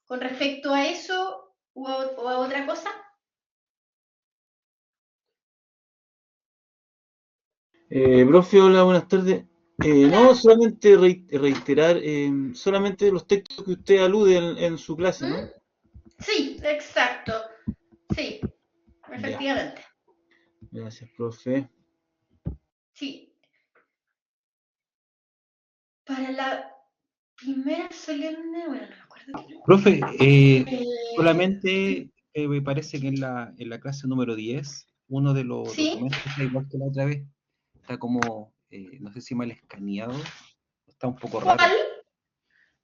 con respecto a eso o a otra cosa? Profe, hola, buenas tardes. No, Hola. solamente reiterar solamente los textos que usted alude en su clase, ¿Mm? ¿no? Sí, exacto. Sí, Ya, efectivamente. gracias, profe. Sí. Para la primera solemne, bueno, no me acuerdo qué. Profe, Eh, solamente me parece que en la clase número 10 uno de los sí. documentos está igual que la otra vez. Está como, no sé si mal escaneado, está un poco ¿Cuál? raro.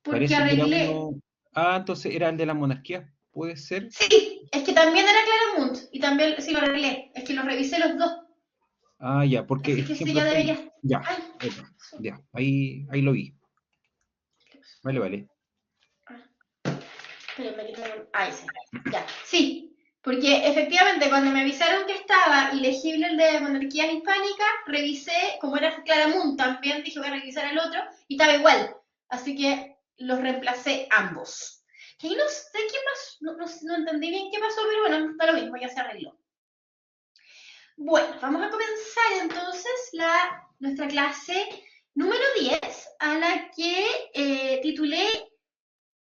Porque Parece que era arreglé. uno. Ah, entonces era el de la monarquía, ¿puede ser? Sí, es que también era Claramunt y también sí lo arreglé. Es que los revisé los dos. Ah, ya, porque Así que sí, ejemplo ya está ahí. debería. Ya, Ay, epa, ¿qué pasó? ya, ahí lo vi. ¿Qué pasó? Vale, vale. Ah, espérenme que tengo. Ay, sí. Ya, sí. Porque efectivamente, cuando me avisaron que estaba ilegible el de monarquías hispánicas, revisé, como era Claramunt, también dije voy a revisar el otro, y estaba igual. Así que los reemplacé ambos. Que ahí no sé qué pasó, no entendí bien qué pasó, pero bueno, está lo mismo, ya se arregló. Bueno, vamos a comenzar entonces nuestra clase número 10, a la que titulé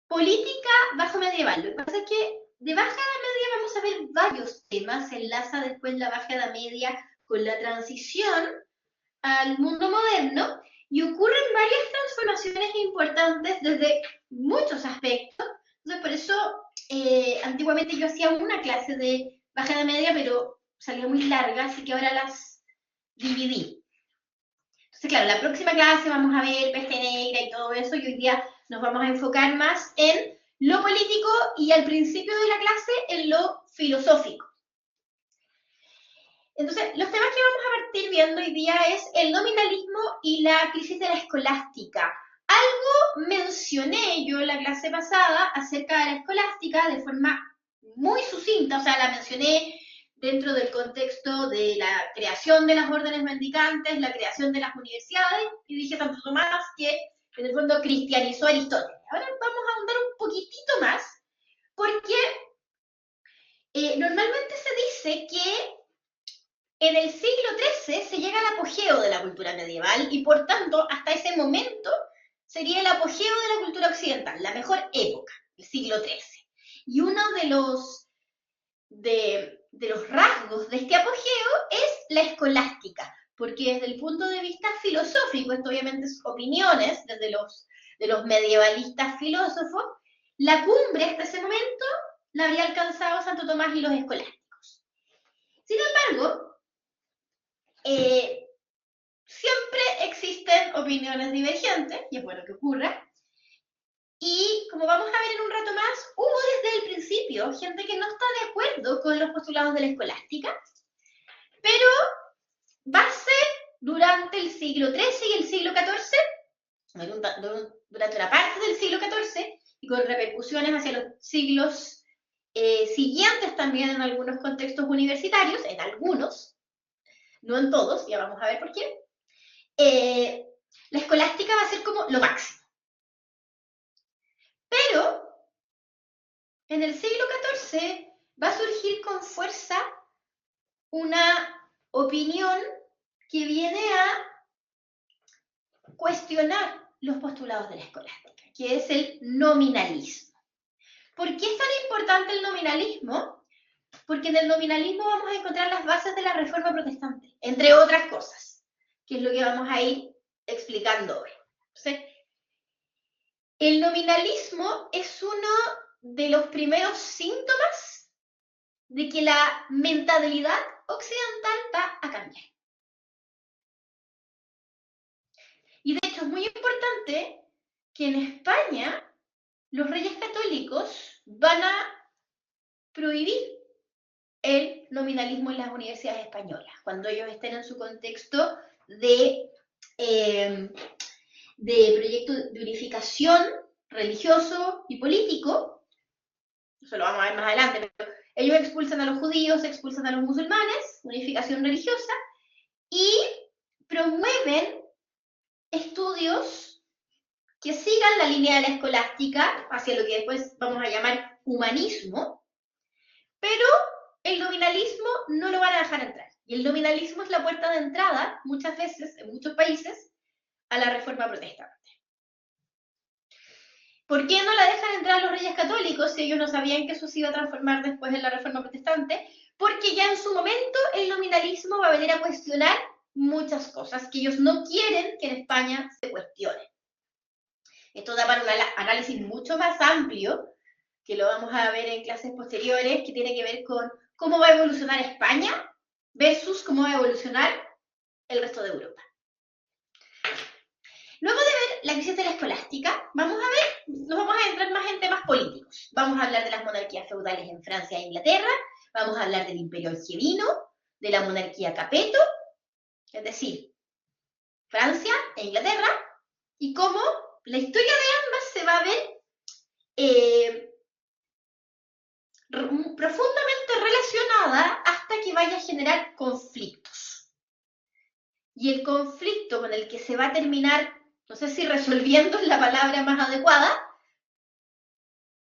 Política Bajo Medieval. Lo que pasa es que de Baja Edad Media vamos a ver varios temas, se enlaza después la Baja Edad Media con la transición al mundo moderno y ocurren varias transformaciones importantes desde muchos aspectos. Entonces, por eso antiguamente yo hacía una clase de Baja Edad Media, pero salía muy larga, así que ahora las dividí. Entonces, claro, la próxima clase vamos a ver peste negra y todo eso, y hoy día nos vamos a enfocar más en lo político y al principio de la clase en lo filosófico. Entonces, los temas que vamos a partir viendo hoy día es el nominalismo y la crisis de la escolástica. Algo mencioné yo en la clase pasada acerca de la escolástica de forma muy sucinta, o sea, la mencioné dentro del contexto de la creación de las órdenes mendicantes, la creación de las universidades, y dije Santo Tomás que en el fondo cristianizó a Aristóteles. Ahora vamos a ahondar un poquitito más, porque normalmente se dice que en el siglo XIII se llega al apogeo de la cultura medieval y por tanto hasta ese momento sería el apogeo de la cultura occidental, la mejor época, el siglo XIII. Y uno de los rasgos de este apogeo es la escolástica, porque desde el punto de vista filosófico, esto obviamente es opiniones desde de los medievalistas filósofos, la cumbre hasta ese momento la habría alcanzado Santo Tomás y los escolásticos. Sin embargo, siempre existen opiniones divergentes, y es bueno que ocurra, y como vamos a ver en un rato más, hubo desde el principio gente que no está de acuerdo con los postulados de la escolástica, pero va a ser durante el siglo XIII y el siglo XIV, durante una parte del siglo XIV, y con repercusiones hacia los siglos siguientes también en algunos contextos universitarios, en algunos, no en todos, ya vamos a ver por qué, la escolástica va a ser como lo máximo. Pero en el siglo XIV va a surgir con fuerza una opinión que viene a cuestionar los postulados de la escolástica, que es el nominalismo. ¿Por qué es tan importante el nominalismo? Porque en el nominalismo vamos a encontrar las bases de la Reforma Protestante, entre otras cosas, que es lo que vamos a ir explicando hoy. Entonces, el nominalismo es uno de los primeros síntomas de que la mentalidad occidental va a cambiar. Y de hecho es muy importante que en España los reyes católicos van a prohibir el nominalismo en las universidades españolas, cuando ellos estén en su contexto eh, de proyecto de unificación religioso y político. Eso lo vamos a ver más adelante, pero ellos expulsan a los judíos, expulsan a los musulmanes, unificación religiosa, y promueven estudios que sigan la línea de la escolástica hacia lo que después vamos a llamar humanismo, pero el nominalismo no lo van a dejar entrar. Y el nominalismo es la puerta de entrada, muchas veces, en muchos países, a la reforma protestante. ¿Por qué no la dejan entrar a los reyes católicos si ellos no sabían que eso se iba a transformar después en la reforma protestante? Porque ya en su momento el nominalismo va a venir a cuestionar muchas cosas que ellos no quieren que en España se cuestionen. Esto da para un análisis mucho más amplio, que lo vamos a ver en clases posteriores, que tiene que ver con cómo va a evolucionar España versus cómo va a evolucionar el resto de Europa. Luego de ver la crisis de la escolástica, nos vamos a entrar más en temas políticos. Vamos a hablar de las monarquías feudales en Francia e Inglaterra, vamos a hablar del imperio angevino, de la monarquía capeto, es decir, Francia e Inglaterra, y cómo la historia de ambas se va a ver profundamente relacionada hasta que vaya a generar conflictos. Y el conflicto con el que se va a terminar, no sé si resolviendo es la palabra más adecuada,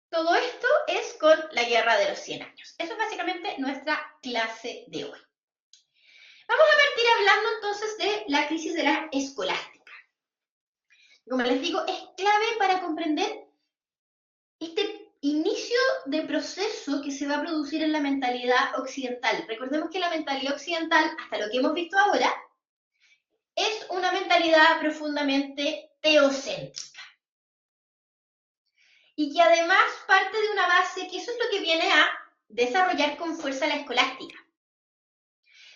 todo esto es con la Guerra de los 100 años. Eso es básicamente nuestra clase de hoy. Vamos a partir hablando entonces de la crisis de la escolástica. Como les digo, es clave para comprender este inicio de proceso que se va a producir en la mentalidad occidental. Recordemos que la mentalidad occidental, hasta lo que hemos visto ahora, es una mentalidad profundamente teocéntrica. Y que además parte de una base que eso es lo que viene a desarrollar con fuerza la escolástica.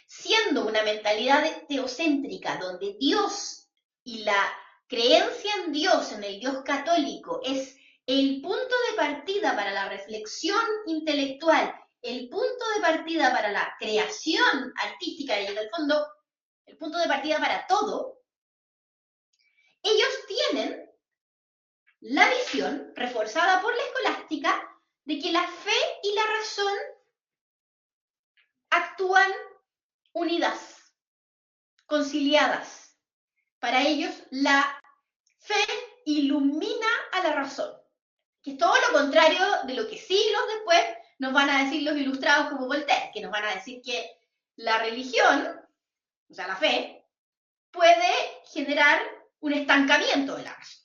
Siendo una mentalidad teocéntrica donde Dios y la creencia en Dios, en el Dios católico, es el punto de partida para la reflexión intelectual, el punto de partida para la creación artística y en el fondo el punto de partida para todo, ellos tienen la visión, reforzada por la escolástica, de que la fe y la razón actúan unidas, conciliadas. Para ellos, la fe ilumina a la razón, que es todo lo contrario de lo que siglos después nos van a decir los ilustrados como Voltaire, que nos van a decir que la religión, o sea, la fe, puede generar un estancamiento de la razón.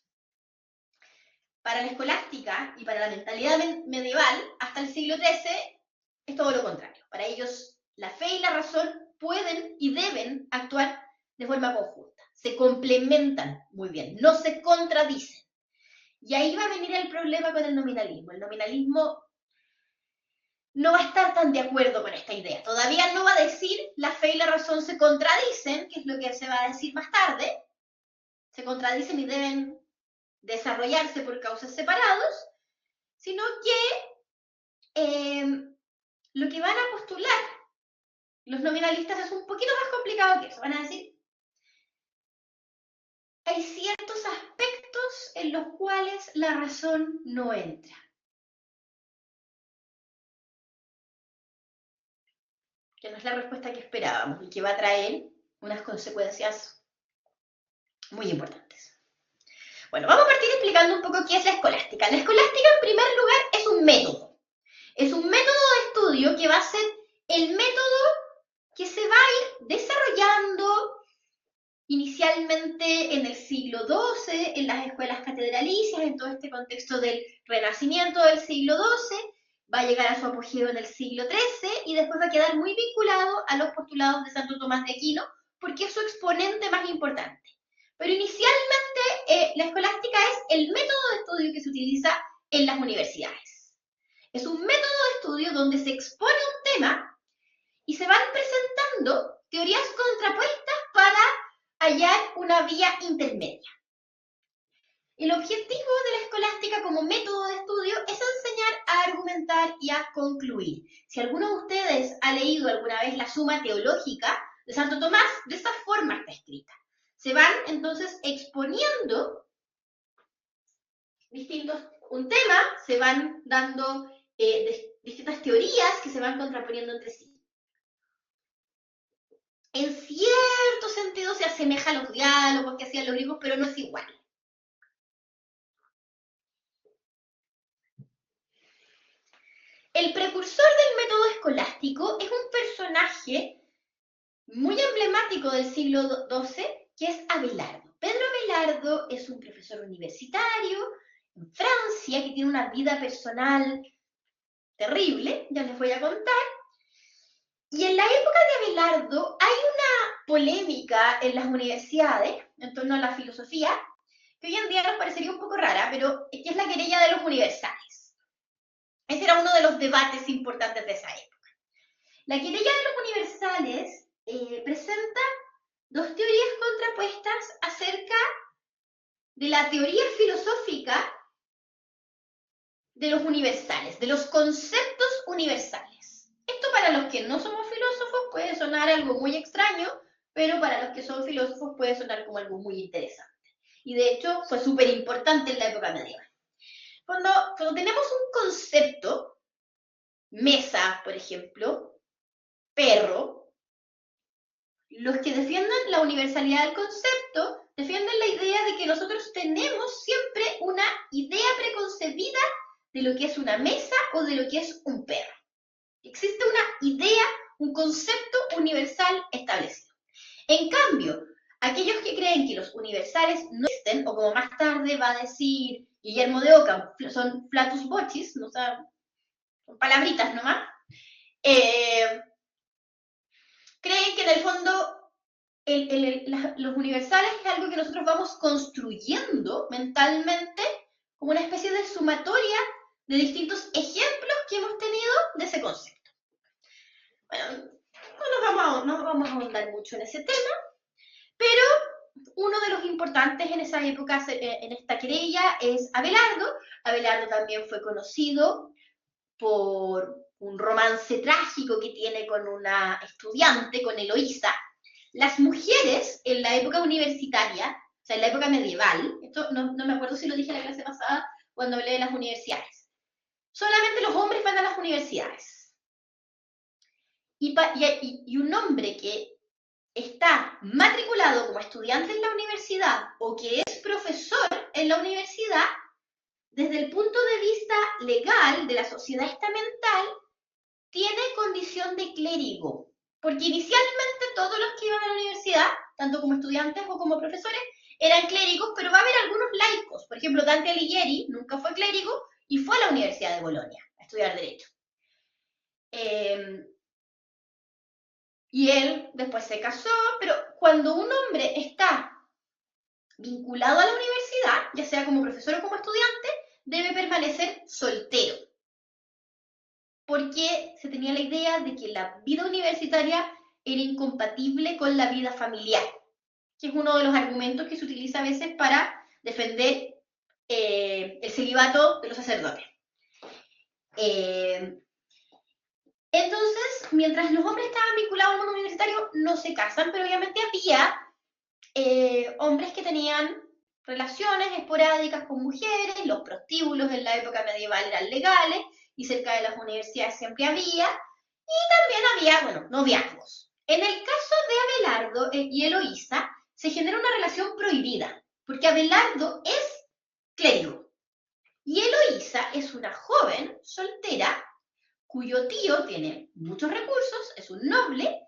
Para la escolástica y para la mentalidad medieval, hasta el siglo XIII, es todo lo contrario. Para ellos, la fe y la razón pueden y deben actuar de forma conjunta. Se complementan muy bien, no se contradicen. Y ahí va a venir el problema con el nominalismo. El nominalismo no va a estar tan de acuerdo con esta idea. Todavía no va a decir la fe y la razón se contradicen, que es lo que se va a decir más tarde. Se contradicen y deben desarrollarse por causas separados, sino que lo que van a postular los nominalistas es un poquito más complicado que eso. Van a decir, hay ciertos aspectos en los cuales la razón no entra. Que no es la respuesta que esperábamos y que va a traer unas consecuencias muy importantes. Bueno, vamos a partir explicando un poco qué es la escolástica. La escolástica, en primer lugar, es un método. Es un método de estudio que va a ser el método que se va a ir desarrollando inicialmente en el siglo XII, en las escuelas catedralicias, en todo este contexto del Renacimiento del siglo XII, va a llegar a su apogeo en el siglo XIII y después va a quedar muy vinculado a los postulados de Santo Tomás de Aquino, porque es su exponente más importante. Pero inicialmente la escolástica es el método de estudio que se utiliza en las universidades. Es un método de estudio donde se expone un tema y se van presentando teorías contrapuestas para hallar una vía intermedia. El objetivo de la escolástica como método de estudio es enseñar a argumentar y a concluir. Si alguno de ustedes ha leído alguna vez la Suma Teológica de Santo Tomás, de esa forma está escrita. Se van entonces exponiendo un tema, se van dando distintas teorías que se van contraponiendo entre sí. En cierto sentido se asemeja a los diálogos que hacían los griegos, pero no es igual. El precursor del método escolástico es un personaje muy emblemático del siglo XII, que es Abelardo. Pedro Abelardo es un profesor universitario en Francia que tiene una vida personal terrible, ya les voy a contar. Y en la época de Abelardo hay una polémica en las universidades en torno a la filosofía, que hoy en día nos parecería un poco rara, pero que es la querella de los universales. Ese era uno de los debates importantes de esa época. La querella de los universales presenta dos teorías contrapuestas acerca de la teoría filosófica de los universales, de los conceptos universales. Esto para los que no somos filósofos puede sonar algo muy extraño, pero para los que son filósofos puede sonar como algo muy interesante. Y de hecho fue súper importante en la época medieval. Cuando tenemos un concepto, mesa, por ejemplo, perro, los que defienden la universalidad del concepto defienden la idea de que nosotros tenemos siempre una idea preconcebida de lo que es una mesa o de lo que es un perro. Existe una idea, un concepto universal establecido. En cambio, aquellos que creen que los universales no existen, o como más tarde va a decir Guillermo de Ockham, son flatus vocis, no son palabritas nomás, creen que en el fondo los universales es algo que nosotros vamos construyendo mentalmente como una especie de sumatoria de distintos ejemplos que hemos tenido de ese concepto. Bueno, no vamos a ahondar mucho en ese tema, pero uno de los importantes en esa época, en esta querella, es Abelardo. Abelardo también fue conocido por un romance trágico que tiene con una estudiante, con Eloísa. Las mujeres en la época universitaria, o sea, en la época medieval, esto no me acuerdo si lo dije en la clase pasada cuando hablé de las universidades, solamente los hombres van a las universidades. Y un hombre que está matriculado como estudiante en la universidad o que es profesor en la universidad, desde el punto de vista legal de la sociedad estamental, tiene condición de clérigo, porque inicialmente todos los que iban a la universidad, tanto como estudiantes o como profesores, eran clérigos, pero va a haber algunos laicos. Por ejemplo, Dante Alighieri nunca fue clérigo y fue a la Universidad de Bolonia a estudiar Derecho. Y él después se casó, pero cuando un hombre está vinculado a la universidad, ya sea como profesor o como estudiante, debe permanecer soltero. Porque se tenía la idea de que la vida universitaria era incompatible con la vida familiar, que es uno de los argumentos que se utiliza a veces para defender el celibato de los sacerdotes. Entonces, mientras los hombres estaban vinculados al mundo universitario, no se casan, pero obviamente había hombres que tenían relaciones esporádicas con mujeres, los prostíbulos en la época medieval eran legales, y cerca de las universidades siempre había, y también había, bueno, noviazgos. En el caso de Abelardo y Eloísa, se genera una relación prohibida, porque Abelardo es clérigo, y Eloísa es una joven soltera, cuyo tío tiene muchos recursos, es un noble,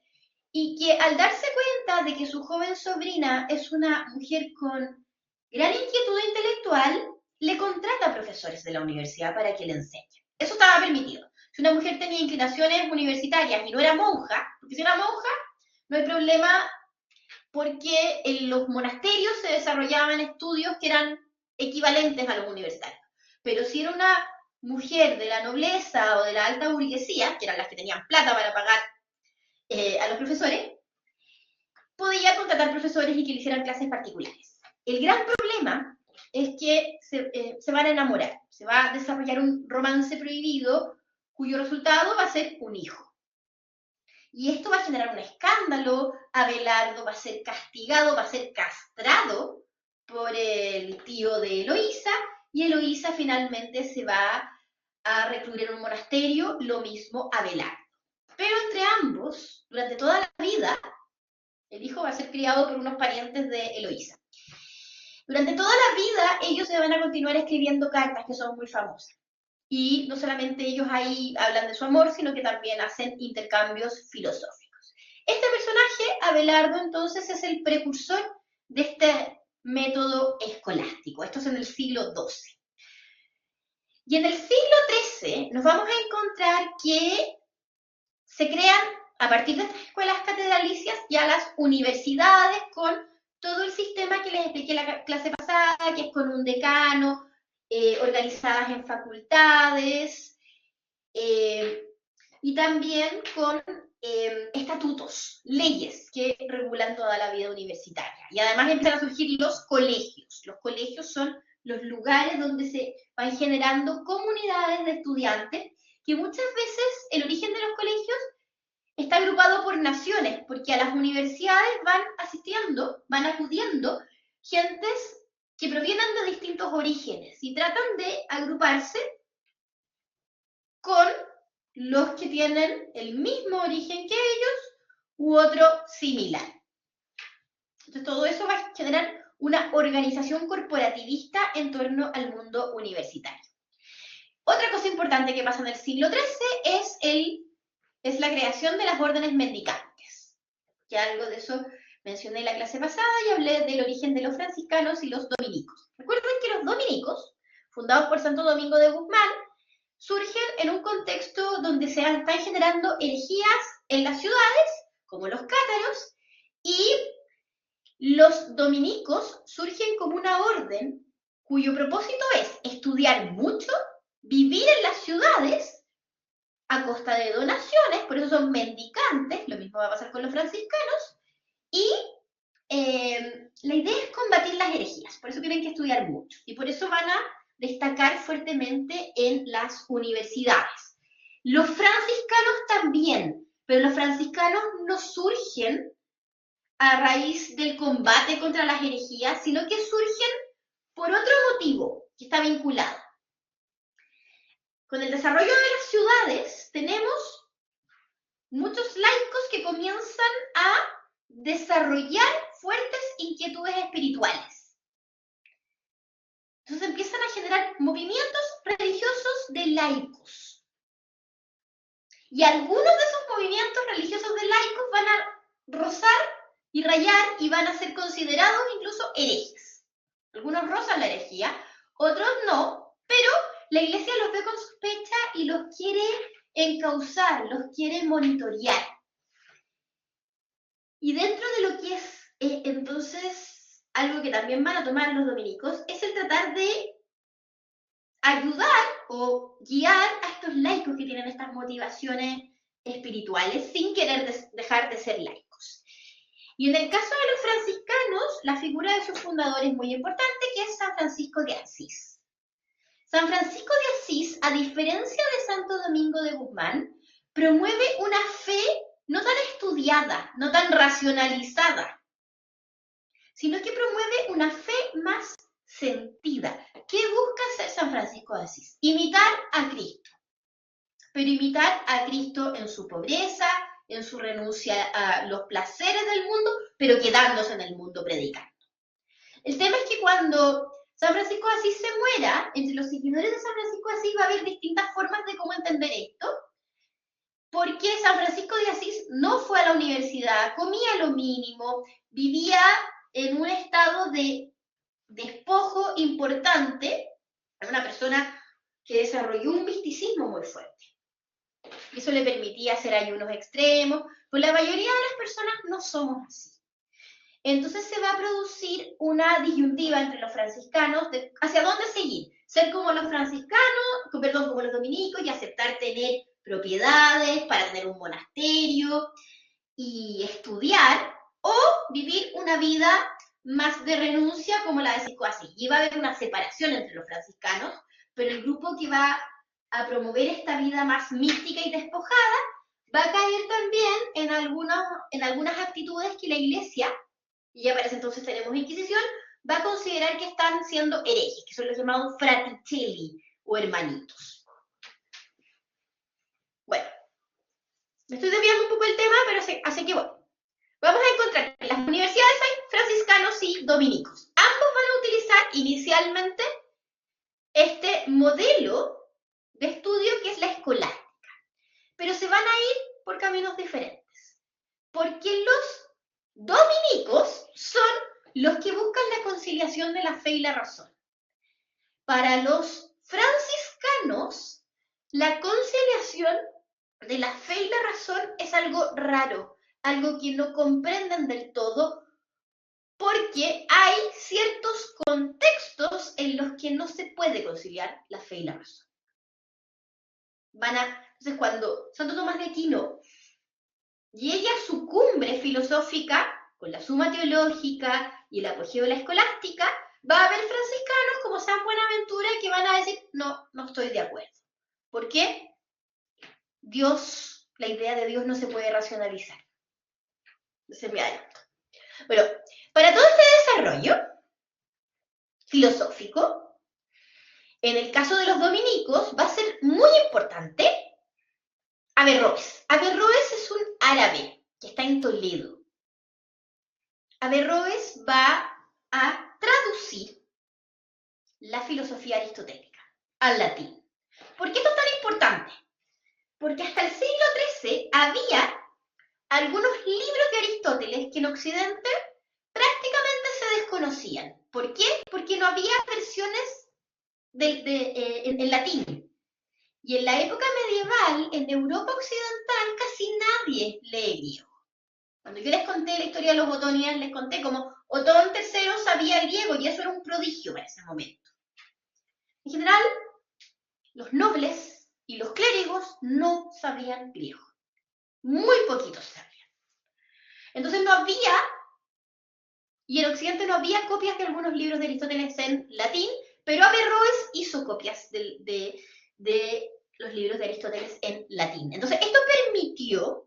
y que al darse cuenta de que su joven sobrina es una mujer con gran inquietud intelectual, le contrata a profesores de la universidad para que le enseñen. Eso estaba permitido. Si una mujer tenía inclinaciones universitarias y no era monja, porque si era monja, no hay problema porque en los monasterios se desarrollaban estudios que eran equivalentes a los universitarios. Pero si era una mujer de la nobleza o de la alta burguesía, que eran las que tenían plata para pagar a los profesores, podía contratar profesores y que le hicieran clases particulares. El gran problema es que se van a enamorar, se va a desarrollar un romance prohibido cuyo resultado va a ser un hijo. Y esto va a generar un escándalo, Abelardo va a ser castigado, va a ser castrado por el tío de Eloísa, y Eloísa finalmente se va a recluir en un monasterio, lo mismo Abelardo. Pero entre ambos, durante toda la vida, el hijo va a ser criado por unos parientes de Eloísa. Durante toda la vida ellos se van a continuar escribiendo cartas que son muy famosas. y no solamente ellos ahí hablan de su amor, sino que también hacen intercambios filosóficos. Este personaje, Abelardo, entonces, es el precursor de este método escolástico. Esto es en el siglo XII. Y en el siglo XIII nos vamos a encontrar que se crean, a partir de estas escuelas catedralicias, ya las universidades con todo el sistema que les expliqué en la clase pasada, que es con un decano, organizadas en facultades, y también con estatutos, leyes que regulan toda la vida universitaria. Y además empiezan a surgir los colegios. Los colegios son los lugares donde se van generando comunidades de estudiantes, que muchas veces el origen de los colegios está agrupado por naciones, porque a las universidades van asistiendo, van acudiendo gentes que provienen de distintos orígenes y tratan de agruparse con los que tienen el mismo origen que ellos u otro similar. Entonces todo eso va a generar una organización corporativista en torno al mundo universitario. Otra cosa importante que pasa en el siglo XIII es la creación de las órdenes mendicantes. Ya algo de eso mencioné en la clase pasada y hablé del origen de los franciscanos y los dominicos. Recuerden que los dominicos, fundados por Santo Domingo de Guzmán, surgen en un contexto donde se están generando herejías en las ciudades, como los cátaros, y los dominicos surgen como una orden cuyo propósito es estudiar mucho, vivir en las ciudades a costa de donaciones, por eso son mendicantes, lo mismo va a pasar con los franciscanos, y la idea es combatir las herejías, por eso tienen que estudiar mucho, y por eso van a destacar fuertemente en las universidades. Los franciscanos también, pero los franciscanos no surgen a raíz del combate contra las herejías, sino que surgen por otro motivo que está vinculado. Con el desarrollo de las ciudades tenemos muchos laicos que comienzan a desarrollar fuertes inquietudes espirituales. Entonces empiezan a generar movimientos religiosos de laicos. Y algunos de esos movimientos religiosos de laicos van a rozar y rayar y van a ser considerados incluso herejes. Algunos rozan la herejía, otros no, pero la Iglesia los ve con sospecha y los quiere encauzar, los quiere monitorear. Y dentro de lo que es entonces algo que también van a tomar los dominicos es el tratar de ayudar o guiar a estos laicos que tienen estas motivaciones espirituales sin querer dejar de ser laicos. Y en el caso de los franciscanos, la figura de su fundador es muy importante, que es San Francisco de Asís. San Francisco de Asís, a diferencia de Santo Domingo de Guzmán, promueve una fe no tan estudiada, no tan racionalizada, sino que promueve una fe más sentida. ¿Qué busca hacer San Francisco de Asís? Imitar a Cristo, pero imitar a Cristo en su pobreza, en su renuncia a los placeres del mundo, pero quedándose en el mundo predicando. El tema es que cuando San Francisco de Asís se muera, entre los seguidores de San Francisco de Asís va a haber distintas formas de cómo entender esto, porque San Francisco de Asís no fue a la universidad, comía lo mínimo, vivía en un estado de despojo importante, una persona que desarrolló un misticismo muy fuerte. Eso le permitía hacer ayunos extremos, pues la mayoría de las personas no somos así. Entonces se va a producir una disyuntiva entre los franciscanos de hacia dónde seguir. Ser como los franciscanos, perdón, como los dominicos y aceptar tener propiedades para tener un monasterio y estudiar, o vivir una vida más de renuncia como la de Francisco de Asís. Y va a haber una separación entre los franciscanos, pero el grupo que va a promover esta vida más mística y despojada va a caer también en algunas actitudes que la Iglesia, y ya para ese entonces tenemos Inquisición, va a considerar que están siendo herejes, que son los llamados fraticelli o hermanitos. Bueno, me estoy desviando un poco del tema, pero así que bueno. Vamos a encontrar que en las universidades hay franciscanos y dominicos. Ambos van a utilizar inicialmente este modelo de estudio que es la escolástica. Pero se van a ir por caminos diferentes. Porque los dominicos son los que buscan la conciliación de la fe y la razón. Para los franciscanos, la conciliación de la fe y la razón es algo raro, algo que no comprenden del todo, porque hay ciertos contextos en los que no se puede conciliar la fe y la razón. Entonces, cuando Santo Tomás de Aquino llegue a su cumbre filosófica, con la Suma Teológica y el apogeo de la escolástica, va a haber franciscanos como San Buenaventura que van a decir, no, no estoy de acuerdo. ¿Por qué? La idea de Dios no se puede racionalizar. Entonces me adelanto. Bueno, para todo este desarrollo filosófico, en el caso de los dominicos, va a ser muy importante Averroes. Averroes es un árabe que está en Toledo. Averroes va a traducir la filosofía aristotélica al latín. ¿Por qué esto es tan importante? Porque hasta el siglo XIII había algunos libros de Aristóteles que en Occidente prácticamente se desconocían. ¿Por qué? Porque no había versiones en latín. Y en la época medieval, en Europa occidental, casi nadie lee griego. Cuando yo les conté la historia de los otoníes, les conté cómo Otón III sabía griego y eso era un prodigio para ese momento. En general, los nobles y los clérigos no sabían griego. Muy poquitos sabían. Entonces no había, y en Occidente no había copias de algunos libros de Aristóteles en latín, pero Averroes hizo copias de los libros de Aristóteles en latín. Entonces esto permitió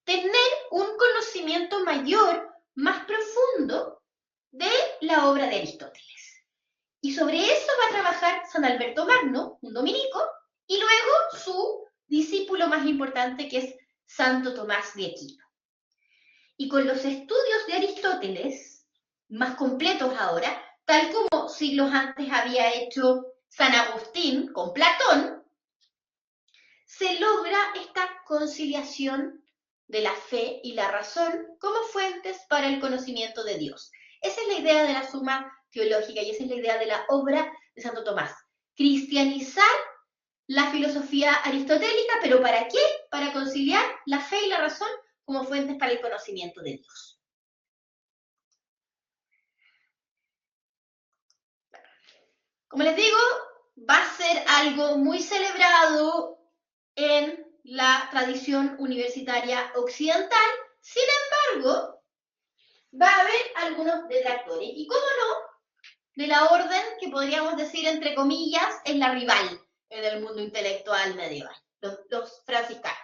tener un conocimiento mayor, más profundo de la obra de Aristóteles. Y sobre eso va a trabajar San Alberto Magno, un dominico, y luego su discípulo más importante, que es Santo Tomás de Aquino. Y con los estudios de Aristóteles, más completos ahora, tal como siglos antes había hecho San Agustín con Platón, se logra esta conciliación de la fe y la razón como fuentes para el conocimiento de Dios. Esa es la idea de la Suma Teológica y esa es la idea de la obra de Santo Tomás. Cristianizar la filosofía aristotélica, ¿pero para qué? Para conciliar la fe y la razón como fuentes para el conocimiento de Dios. Como les digo, va a ser algo muy celebrado en la tradición universitaria occidental. Sin embargo, va a haber algunos detractores. Y cómo no, de la orden que podríamos decir, entre comillas, es la rival en el mundo intelectual medieval, los franciscanos.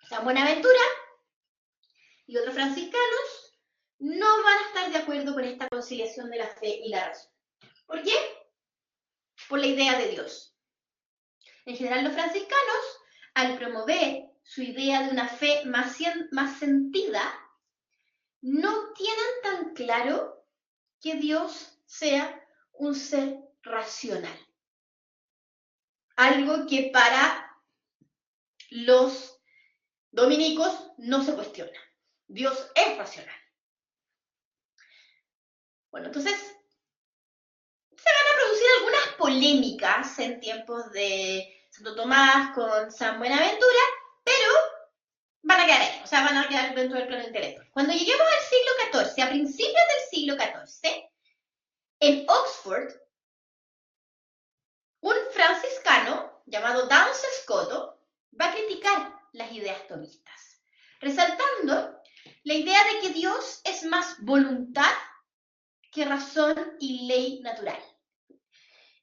San Buenaventura y otros franciscanos no van a estar de acuerdo con esta conciliación de la fe y la razón. ¿Por qué? Por la idea de Dios. En general, los franciscanos, al promover su idea de una fe más sentida, no tienen tan claro que Dios sea un ser racional. Algo que para los dominicos no se cuestiona. Dios es racional. Bueno, entonces se van a producir algunas polémicas en tiempos de Santo Tomás con San Buenaventura, pero van a quedar ahí, o sea, van a quedar dentro del plano intelectual. Cuando lleguemos al siglo XIV, a principios del siglo XIV, en Oxford, un franciscano llamado Duns Scoto va a criticar las ideas tomistas, resaltando la idea de que Dios es más voluntad que razón y ley natural.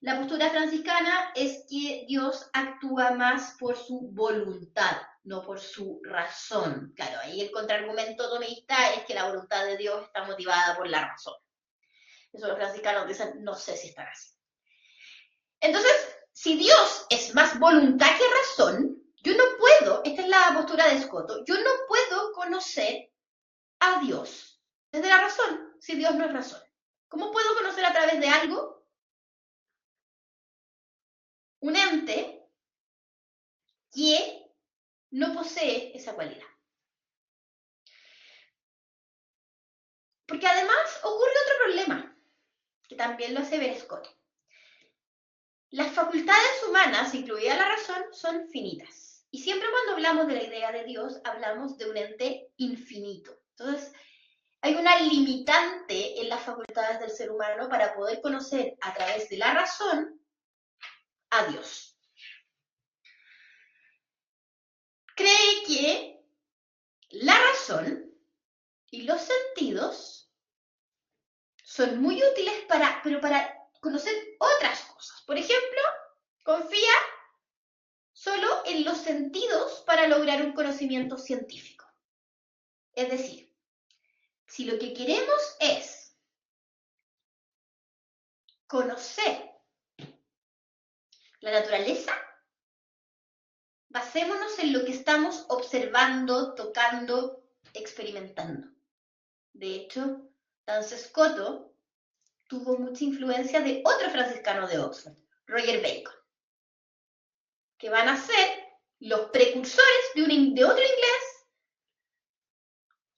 La postura franciscana es que Dios actúa más por su voluntad, no por su razón. Claro, ahí el contraargumento tomista es que la voluntad de Dios está motivada por la razón. Eso los franciscanos dicen, no sé si están así. Entonces, si Dios es más voluntad que razón, yo no puedo, esta es la postura de Scoto, yo no puedo conocer a Dios desde la razón, si Dios no es razón. ¿Cómo puedo conocer a través de algo un ente que no posee esa cualidad. Porque además ocurre otro problema, que también lo hace ver Scott. Las facultades humanas, incluida la razón, son finitas. Y siempre cuando hablamos de la idea de Dios, hablamos de un ente infinito. Entonces, hay una limitante en las facultades del ser humano para poder conocer a través de la razón a Dios. Cree que la razón y los sentidos son muy útiles para conocer otras cosas. Por ejemplo, confía solo en los sentidos para lograr un conocimiento científico. Es decir, si lo que queremos es conocer la naturaleza, basémonos en lo que estamos observando, tocando, experimentando. De hecho, Duns Scoto tuvo mucha influencia de otro franciscano de Oxford, Roger Bacon, que van a ser los precursores de otro inglés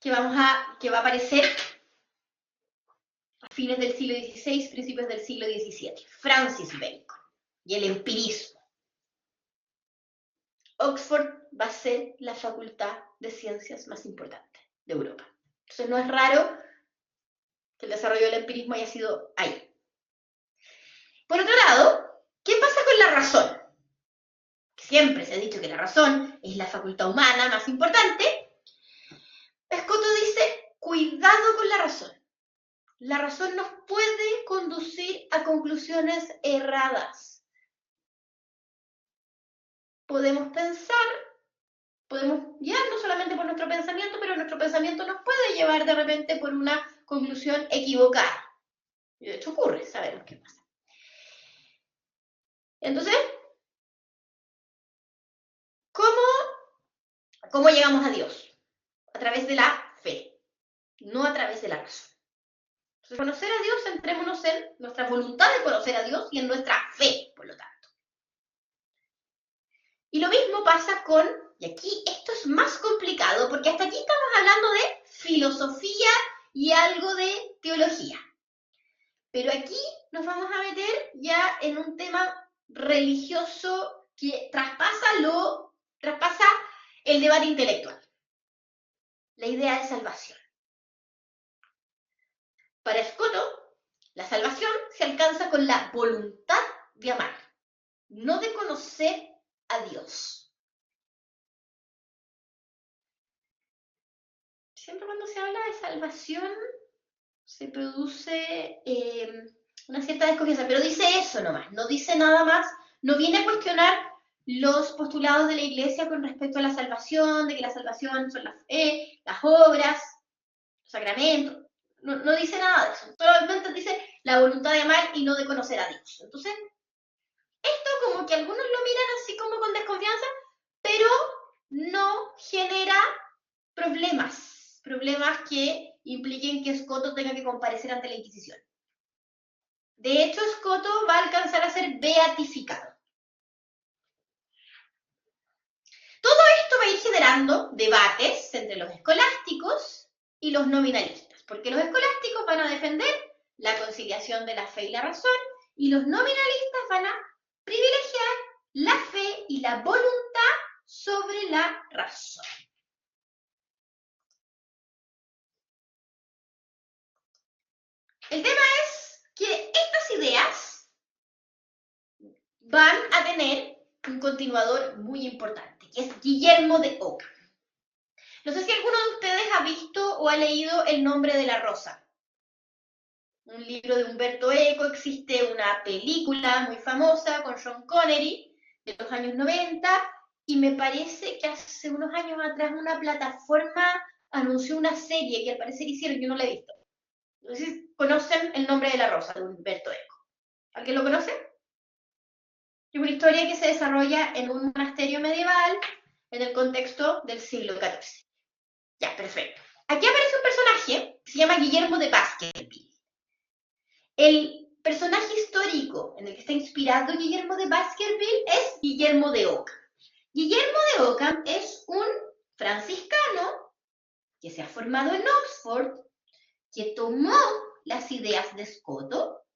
que va a aparecer a fines del siglo XVI, principios del siglo XVII, Francis Bacon, y el empirismo. Oxford va a ser la facultad de ciencias más importante de Europa. Entonces no es raro que el desarrollo del empirismo haya sido ahí. Por otro lado, ¿qué pasa con la razón? Siempre se ha dicho que la razón es la facultad humana más importante. Scoto dice, cuidado con la razón. La razón nos puede conducir a conclusiones erradas. Podemos pensar, podemos guiar no solamente por nuestro pensamiento, pero nuestro pensamiento nos puede llevar de repente por una conclusión equivocada. Y de hecho ocurre, sabemos qué pasa. Entonces, ¿cómo llegamos a Dios? A través de la fe, no a través de la razón. Entonces, conocer a Dios, centrémonos en nuestra voluntad de conocer a Dios y en nuestra fe, por lo tanto. Y lo mismo pasa con, y aquí esto es más complicado, porque hasta aquí estamos hablando de filosofía y algo de teología. Pero aquí nos vamos a meter ya en un tema religioso que traspasa el debate intelectual. La idea de salvación. Para Scoto, la salvación se alcanza con la voluntad de amar, no de conocer a Dios. Siempre cuando se habla de salvación se produce una cierta desconfianza, pero dice eso nomás, no dice nada más, no viene a cuestionar los postulados de la Iglesia con respecto a la salvación, de que la salvación son la fe, las obras, los sacramentos. No dice nada de eso, solamente dice la voluntad de amar y no de conocer a Dios. Entonces, esto como que algunos lo miran así como con desconfianza, pero no genera problemas que impliquen que Scoto tenga que comparecer ante la Inquisición. De hecho, Scoto va a alcanzar a ser beatificado. Todo esto va a ir generando debates entre los escolásticos y los nominalistas, porque los escolásticos van a defender la conciliación de la fe y la razón, y los nominalistas van a privilegiar la fe y la voluntad sobre la razón. El tema es que estas ideas van a tener un continuador muy importante, que es Guillermo de Ockham. No sé si alguno de ustedes ha visto o ha leído El nombre de la rosa. Un libro de Umberto Eco, existe una película muy famosa con Sean Connery de los años 90, y me parece que hace unos años atrás una plataforma anunció una serie que al parecer hicieron, yo no la he visto. No sé si conocen El nombre de la rosa de Umberto Eco. ¿Alguien lo conoce? Es una historia que se desarrolla en un monasterio medieval en el contexto del siglo XIV. Ya, perfecto. Aquí aparece un personaje que se llama Guillermo de Baskerville. El personaje histórico en el que está inspirado Guillermo de Baskerville es Guillermo de Ockham. Guillermo de Ockham es un franciscano que se ha formado en Oxford, que tomó las ideas de Scoto,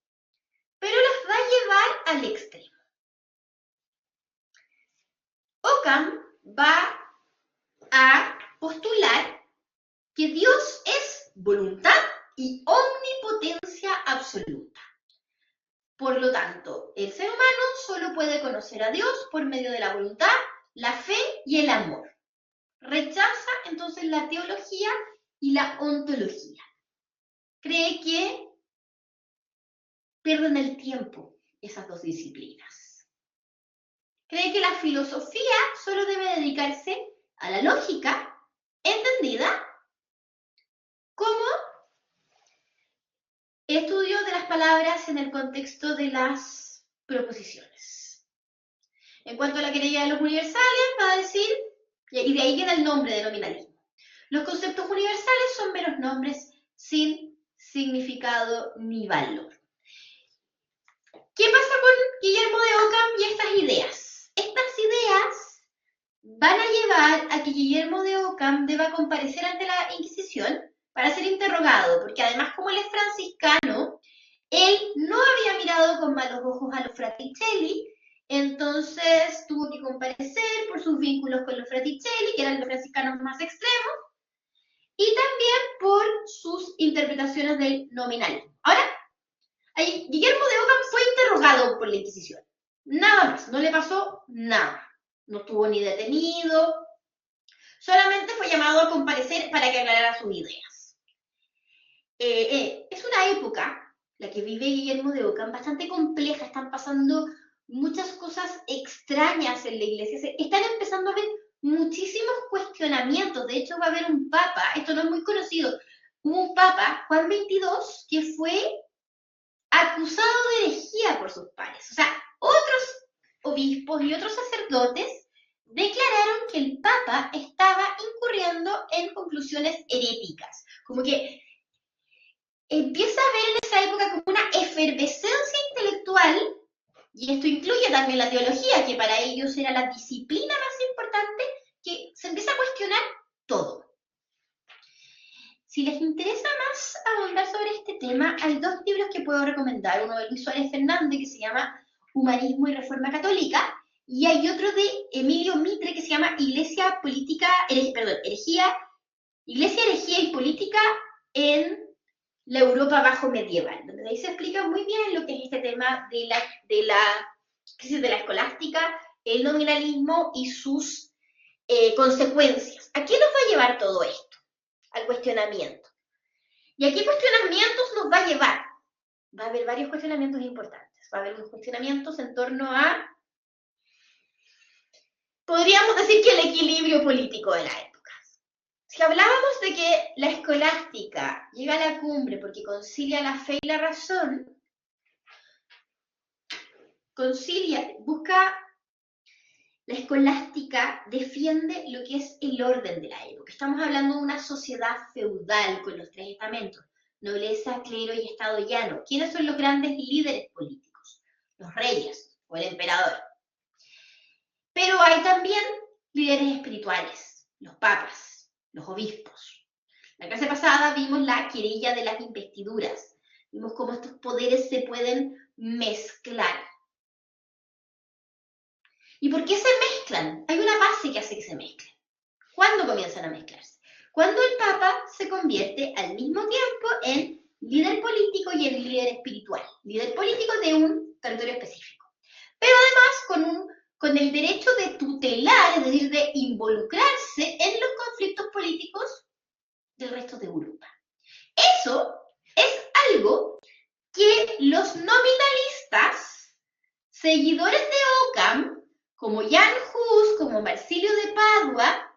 pero las va a llevar al extremo. Ockham va a postular que Dios es voluntad y omnipotencia absoluta. Por lo tanto, el ser humano solo puede conocer a Dios por medio de la voluntad, la fe y el amor. Rechaza entonces la teología y la ontología. Cree que pierden el tiempo esas dos disciplinas. Cree que la filosofía solo debe dedicarse a la lógica, entendida como el estudio de las palabras en el contexto de las proposiciones. En cuanto a la querella de los universales, va a decir, y de ahí viene el nombre de nominalismo. Los conceptos universales son meros nombres sin significado ni valor. ¿Qué pasa con Guillermo de Ockham y estas ideas? Estas ideas van a llevar a que Guillermo de Ockham deba comparecer ante la Inquisición para ser interrogado, porque además, como él es franciscano, él no había mirado con malos ojos a los Fraticelli, entonces tuvo que comparecer por sus vínculos con los Fraticelli, que eran los franciscanos más extremos, y también por sus interpretaciones del nominalismo. Ahora, Guillermo de Ockham fue interrogado por la Inquisición. Nada más, no le pasó nada. No estuvo ni detenido, solamente fue llamado a comparecer para que aclarara sus ideas. Es una época, la que vive Guillermo de Ockham, bastante compleja. Están pasando muchas cosas extrañas en la iglesia. Se están empezando a ver muchísimos cuestionamientos. De hecho, va a haber un papa, esto no es muy conocido, hubo un papa, Juan XXII, que fue acusado de herejía por sus pares. O sea, otros obispos y otros sacerdotes declararon que el Papa estaba incurriendo en conclusiones heréticas. Como que empieza a ver en esa época como una efervescencia intelectual, y esto incluye también la teología, que para ellos era la disciplina más importante, que se empieza a cuestionar todo. Si les interesa más ahondar sobre este tema, hay dos libros que puedo recomendar. Uno de Luis Suárez Fernández, que se llama Humanismo y Reforma Católica, y hay otro de Emilio Mitre, que se llama Iglesia, Herejía y Política en la Europa bajo medieval, donde ahí se explica muy bien lo que es este tema de la crisis de la escolástica, el nominalismo y sus consecuencias. ¿A qué nos va a llevar todo esto? Al cuestionamiento. ¿Y a qué cuestionamientos nos va a llevar? Va a haber varios cuestionamientos importantes. Va a haber unos cuestionamientos en torno a, podríamos decir que el equilibrio político de la época. Si hablábamos de que la escolástica llega a la cumbre porque concilia la fe y la razón, la escolástica defiende lo que es el orden de la época. Estamos hablando de una sociedad feudal con los tres estamentos, nobleza, clero y estado llano. ¿Quiénes son los grandes líderes políticos? Los reyes o el emperador. Pero hay también líderes espirituales, los papas, los obispos. La clase pasada vimos la querella de las investiduras. Vimos cómo estos poderes se pueden mezclar. ¿Y por qué se mezclan? Hay una base que hace que se mezclen. ¿Cuándo comienzan a mezclarse? Cuando el Papa se convierte al mismo tiempo en líder político y en líder espiritual. Líder político de un territorio específico. Pero además con el derecho de tutelar, es decir, de involucrarse en los conflictos políticos del resto de Europa. Eso es algo que los nominalistas, seguidores de Ockham, como Jan Hus, como Marsilio de Padua,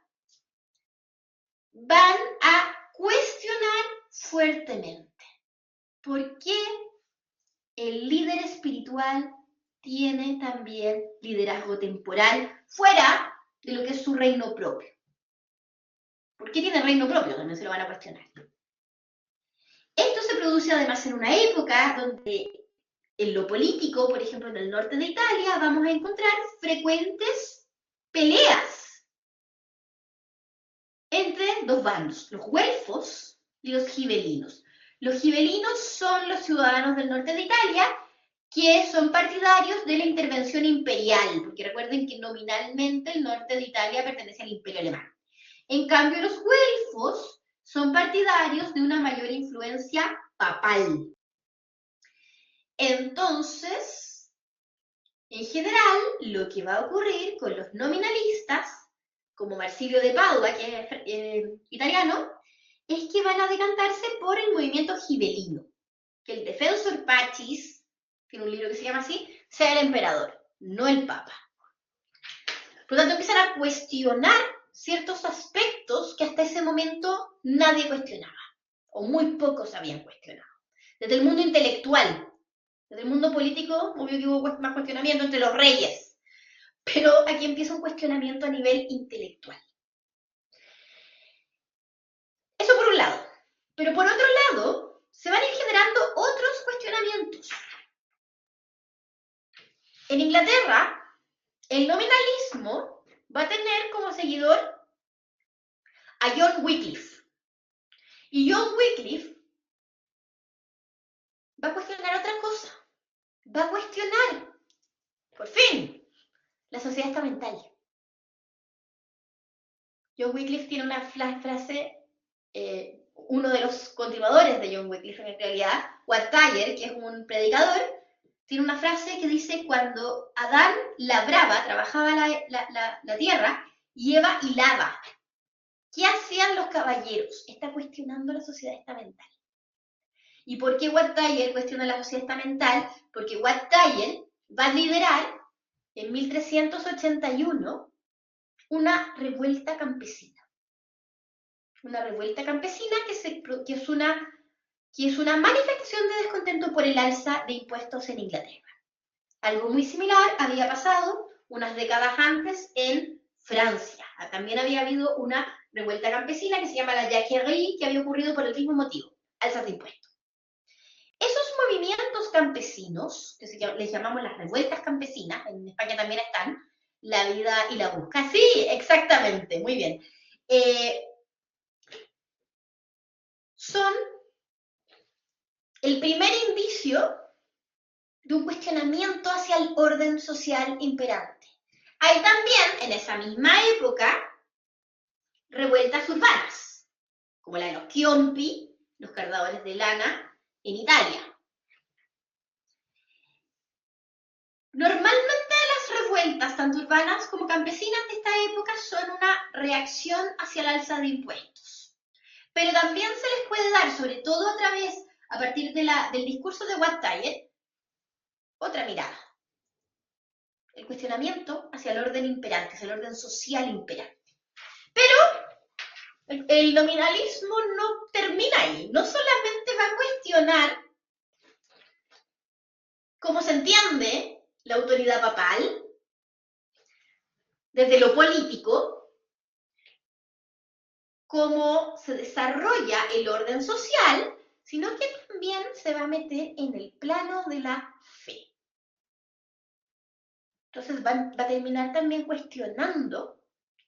van a cuestionar fuertemente. ¿Por qué el líder espiritual tiene también liderazgo temporal fuera de lo que es su reino propio? ¿Por qué tiene reino propio? También se lo van a cuestionar. Esto se produce además en una época donde en lo político, por ejemplo, en el norte de Italia, vamos a encontrar frecuentes peleas entre dos bandos, los güelfos y los gibelinos. Los gibelinos son los ciudadanos del norte de Italia que son partidarios de la intervención imperial, porque recuerden que nominalmente el norte de Italia pertenece al Imperio Alemán. En cambio, los güelfos son partidarios de una mayor influencia papal. Entonces, en general, lo que va a ocurrir con los nominalistas, como Marsilio de Padua, que es italiano, es que van a decantarse por el movimiento gibelino, que el Defensor Pacis, tiene un libro que se llama así, sea el emperador, no el papa. Por lo tanto, empiezan a cuestionar ciertos aspectos que hasta ese momento nadie cuestionaba, o muy pocos habían cuestionado. Desde el mundo intelectual, desde el mundo político, obvio que hubo más cuestionamiento entre los reyes, pero aquí empieza un cuestionamiento a nivel intelectual. Eso por un lado. Pero por otro lado, se van a ir generando otros cuestionamientos. En Inglaterra, el nominalismo va a tener como seguidor a John Wycliffe. Y John Wycliffe va a cuestionar otra cosa. Va a cuestionar, por fin, la sociedad estamental. John Wycliffe tiene una frase, uno de los continuadores de John Wycliffe en realidad, Wat Tyler, que es un predicador, tiene una frase que dice: cuando Adán labraba, trabajaba la tierra, y Eva hilaba, ¿qué hacían los caballeros? Está cuestionando la sociedad estamental. ¿Y por qué Wat Tyler cuestiona la sociedad estamental? Porque Wat Tyler va a liderar en 1381 una revuelta campesina. Una revuelta campesina que es una manifestación de descontento por el alza de impuestos en Inglaterra. Algo muy similar había pasado unas décadas antes en Francia. También había habido una revuelta campesina que se llama la Jacquerie, que había ocurrido por el mismo motivo, alzas de impuestos. Esos movimientos campesinos, que les llamamos las revueltas campesinas, en España también están, La Vida y la Busca. Sí, exactamente, muy bien. Son el primer indicio de un cuestionamiento hacia el orden social imperante. Hay también, en esa misma época, revueltas urbanas, como la de los Chiompi, los cardadores de lana, en Italia. Normalmente las revueltas, tanto urbanas como campesinas de esta época, son una reacción hacia el alza de impuestos. Pero también se les puede dar, sobre todo a partir del discurso de Wat Tyler, otra mirada. El cuestionamiento hacia el orden imperante, hacia el orden social imperante. Pero el nominalismo no termina ahí. No solamente va a cuestionar cómo se entiende la autoridad papal desde lo político, cómo se desarrolla el orden social, sino que también se va a meter en el plano de la fe. Entonces va a terminar también cuestionando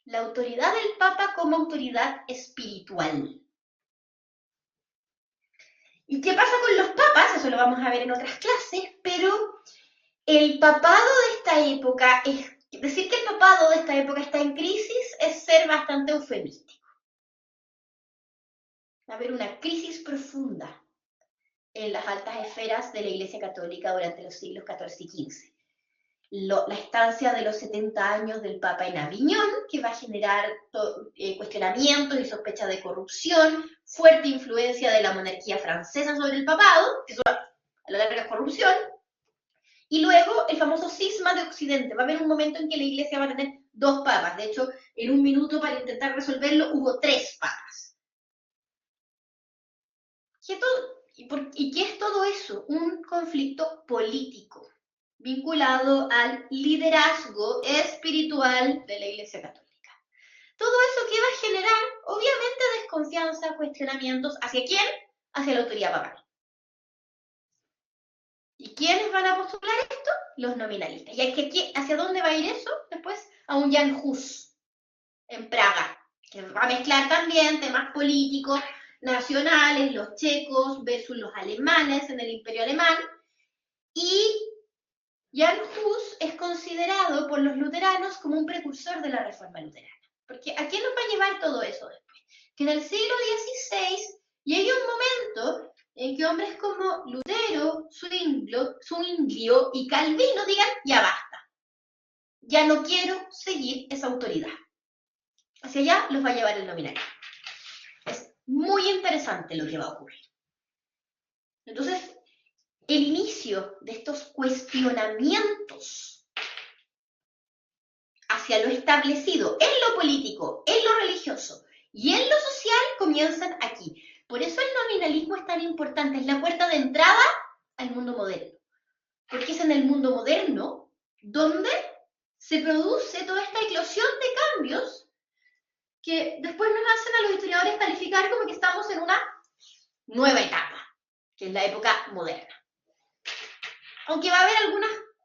la autoridad del Papa como autoridad espiritual. ¿Y qué pasa con los papas? Eso lo vamos a ver en otras clases, pero el papado de esta época, decir que el papado de esta época está en crisis es ser bastante eufemístico. Va a haber una crisis profunda en las altas esferas de la Iglesia Católica durante los siglos XIV y XV. La estancia de los 70 años del Papa en Aviñón, que va a generar cuestionamientos y sospechas de corrupción, fuerte influencia de la monarquía francesa sobre el papado, que eso a la larga es corrupción, y luego el famoso cisma de Occidente. Va a haber un momento en que la Iglesia va a tener 2 papas. De hecho, en un minuto para intentar resolverlo hubo 3 papas. ¿Y qué es todo eso? Un conflicto político vinculado al liderazgo espiritual de la Iglesia Católica. Todo eso que va a generar, obviamente, desconfianza, cuestionamientos. ¿Hacia quién? Hacia la autoridad papal. ¿Y quiénes van a postular esto? Los nominalistas. ¿Y hacia dónde va a ir eso? Después a un Jan Hus en Praga, que va a mezclar también temas políticos nacionales, los checos versus los alemanes en el Imperio Alemán. Y Jan Hus es considerado por los luteranos como un precursor de la Reforma luterana. Porque ¿a quién nos va a llevar todo eso después? Que en el siglo XVI llegue un momento en que hombres como Lutero, Zwinglio y Calvino digan, ya basta, ya no quiero seguir esa autoridad. Hacia allá los va a llevar el nominalismo. Es muy interesante lo que va a ocurrir. Entonces, el inicio de estos cuestionamientos hacia lo establecido en lo político, en lo religioso y en lo social comienzan aquí. Por eso el nominalismo es tan importante, es la puerta de entrada al mundo moderno. Porque es en el mundo moderno donde se produce toda esta eclosión de cambios que después nos hacen a los historiadores calificar como que estamos en una nueva etapa, que es la época moderna. Aunque va a haber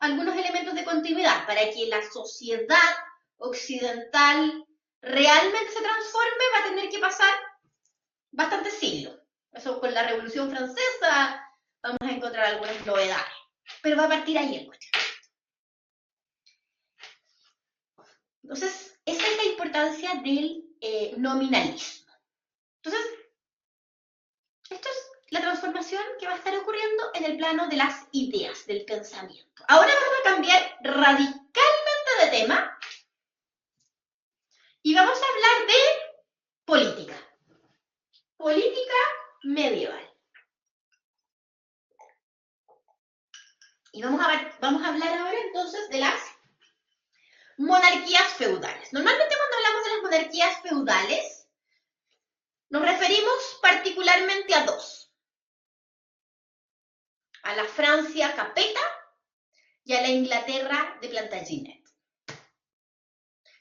algunos elementos de continuidad para que la sociedad occidental realmente se transforme, va a tener que pasar bastantes siglos. Eso con la Revolución Francesa vamos a encontrar algunas novedades, pero va a partir ahí el cuestionamiento. Entonces, esa es la importancia del nominalismo. Entonces, esto es la transformación que va a estar ocurriendo en el plano de las ideas, del pensamiento. Ahora vamos a cambiar radicalmente de tema y vamos a hablar de política. Política medieval. Y vamos a hablar ahora entonces de las monarquías feudales. Normalmente cuando hablamos de las monarquías feudales, nos referimos particularmente a dos. A la Francia Capeta y a la Inglaterra de Plantagenet.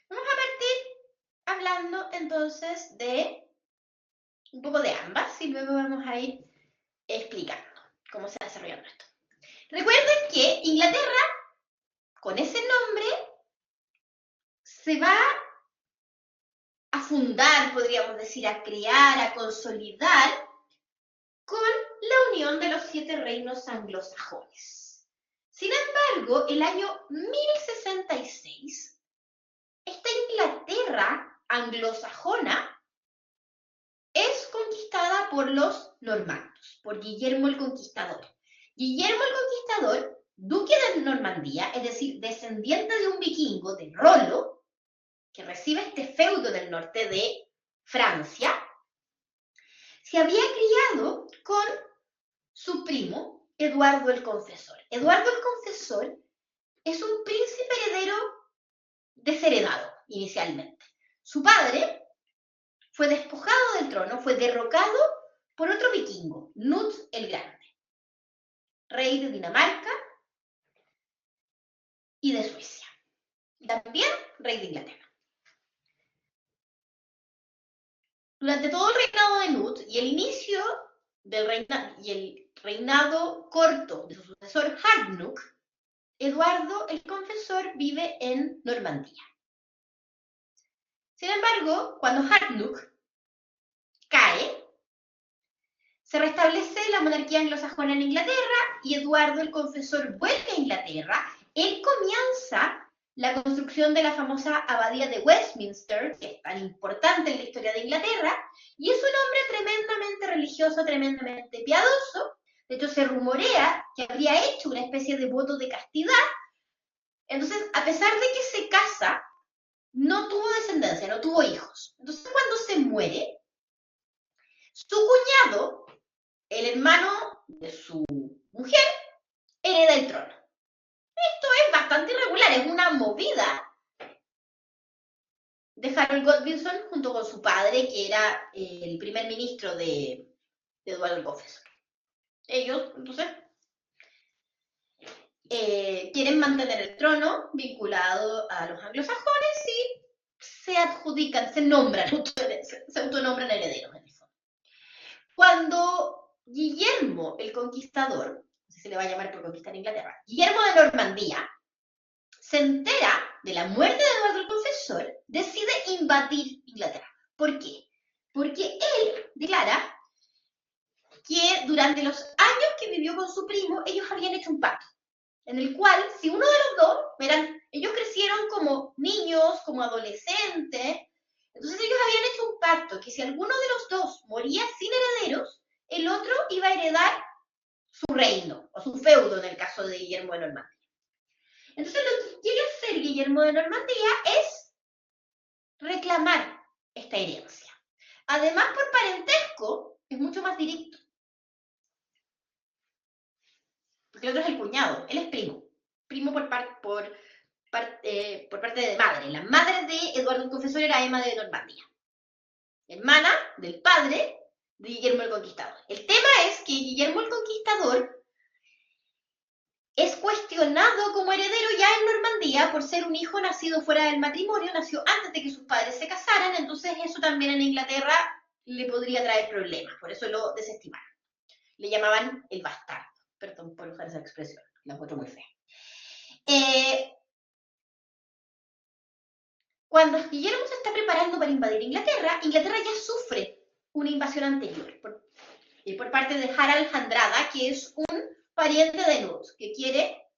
Vamos a partir hablando entonces de un poco de ambas y luego vamos a ir explicando cómo se va desarrollando esto. Recuerden que Inglaterra, con ese nombre, se va a fundar, podríamos decir, a crear, a consolidar con la unión de los 7 reinos anglosajones. Sin embargo, el año 1066, esta Inglaterra anglosajona es conquistada por los normandos, por Guillermo el Conquistador. Guillermo el Conquistador, duque de Normandía, es decir, descendiente de un vikingo, de Rollo, que recibe este feudo del norte de Francia, se había criado con su primo, Eduardo el Confesor. Eduardo el Confesor es un príncipe heredero desheredado, inicialmente. Su padre fue despojado del trono, fue derrocado por otro vikingo, Knut el Grande, rey de Dinamarca y de Suecia. También rey de Inglaterra. Durante todo el reinado de Knut y el inicio del reinado corto de su sucesor Hartnuk, Eduardo el Confesor vive en Normandía. Sin embargo, cuando Hartnuk cae, se restablece la monarquía anglosajona en Inglaterra y Eduardo el Confesor vuelve a Inglaterra. Él comienza la construcción de la famosa abadía de Westminster, que es tan importante en la historia de Inglaterra, y es un hombre tremendamente religioso, tremendamente piadoso. De hecho, se rumorea que habría hecho una especie de voto de castidad. Entonces, a pesar de que se casa, no tuvo descendencia, no tuvo hijos. Entonces, cuando se muere, su cuñado, el hermano de su mujer, hereda el trono. Esto es bastante irregular, es una movida de Harold Godwinson junto con su padre, que era el primer ministro de Eduardo el Confesor. Ellos, entonces, quieren mantener el trono vinculado a los anglosajones y se adjudican, se autonombran herederos en el fondo. Cuando Guillermo el Conquistador, se le va a llamar por conquistar Inglaterra. Guillermo de Normandía se entera de la muerte de Eduardo el Confesor, decide invadir Inglaterra. ¿Por qué? Porque él declara que durante los años que vivió con su primo, ellos habían hecho un pacto, en el cual, si uno de los dos, ellos crecieron como niños, como adolescentes, entonces ellos habían hecho un pacto, que si alguno de los dos moría sin herederos, el otro iba a heredar su reino, o su feudo en el caso de Guillermo de Normandía. Entonces lo que quiere hacer Guillermo de Normandía es reclamar esta herencia. Además, por parentesco, es mucho más directo. Porque el otro es el cuñado, él es primo. Primo por parte de madre. La madre de Eduardo el Confesor era Emma de Normandía, hermana del padre de Guillermo el Conquistador. El tema es que Guillermo el Conquistador es cuestionado como heredero ya en Normandía por ser un hijo nacido fuera del matrimonio, nació antes de que sus padres se casaran, entonces eso también en Inglaterra le podría traer problemas, por eso lo desestimaron. Le llamaban el bastardo, perdón por usar esa expresión, la encuentro muy fea. Cuando Guillermo se está preparando para invadir Inglaterra, Inglaterra ya sufre una invasión anterior por parte de Harald Hardrada, que es un pariente de Nut, que quiere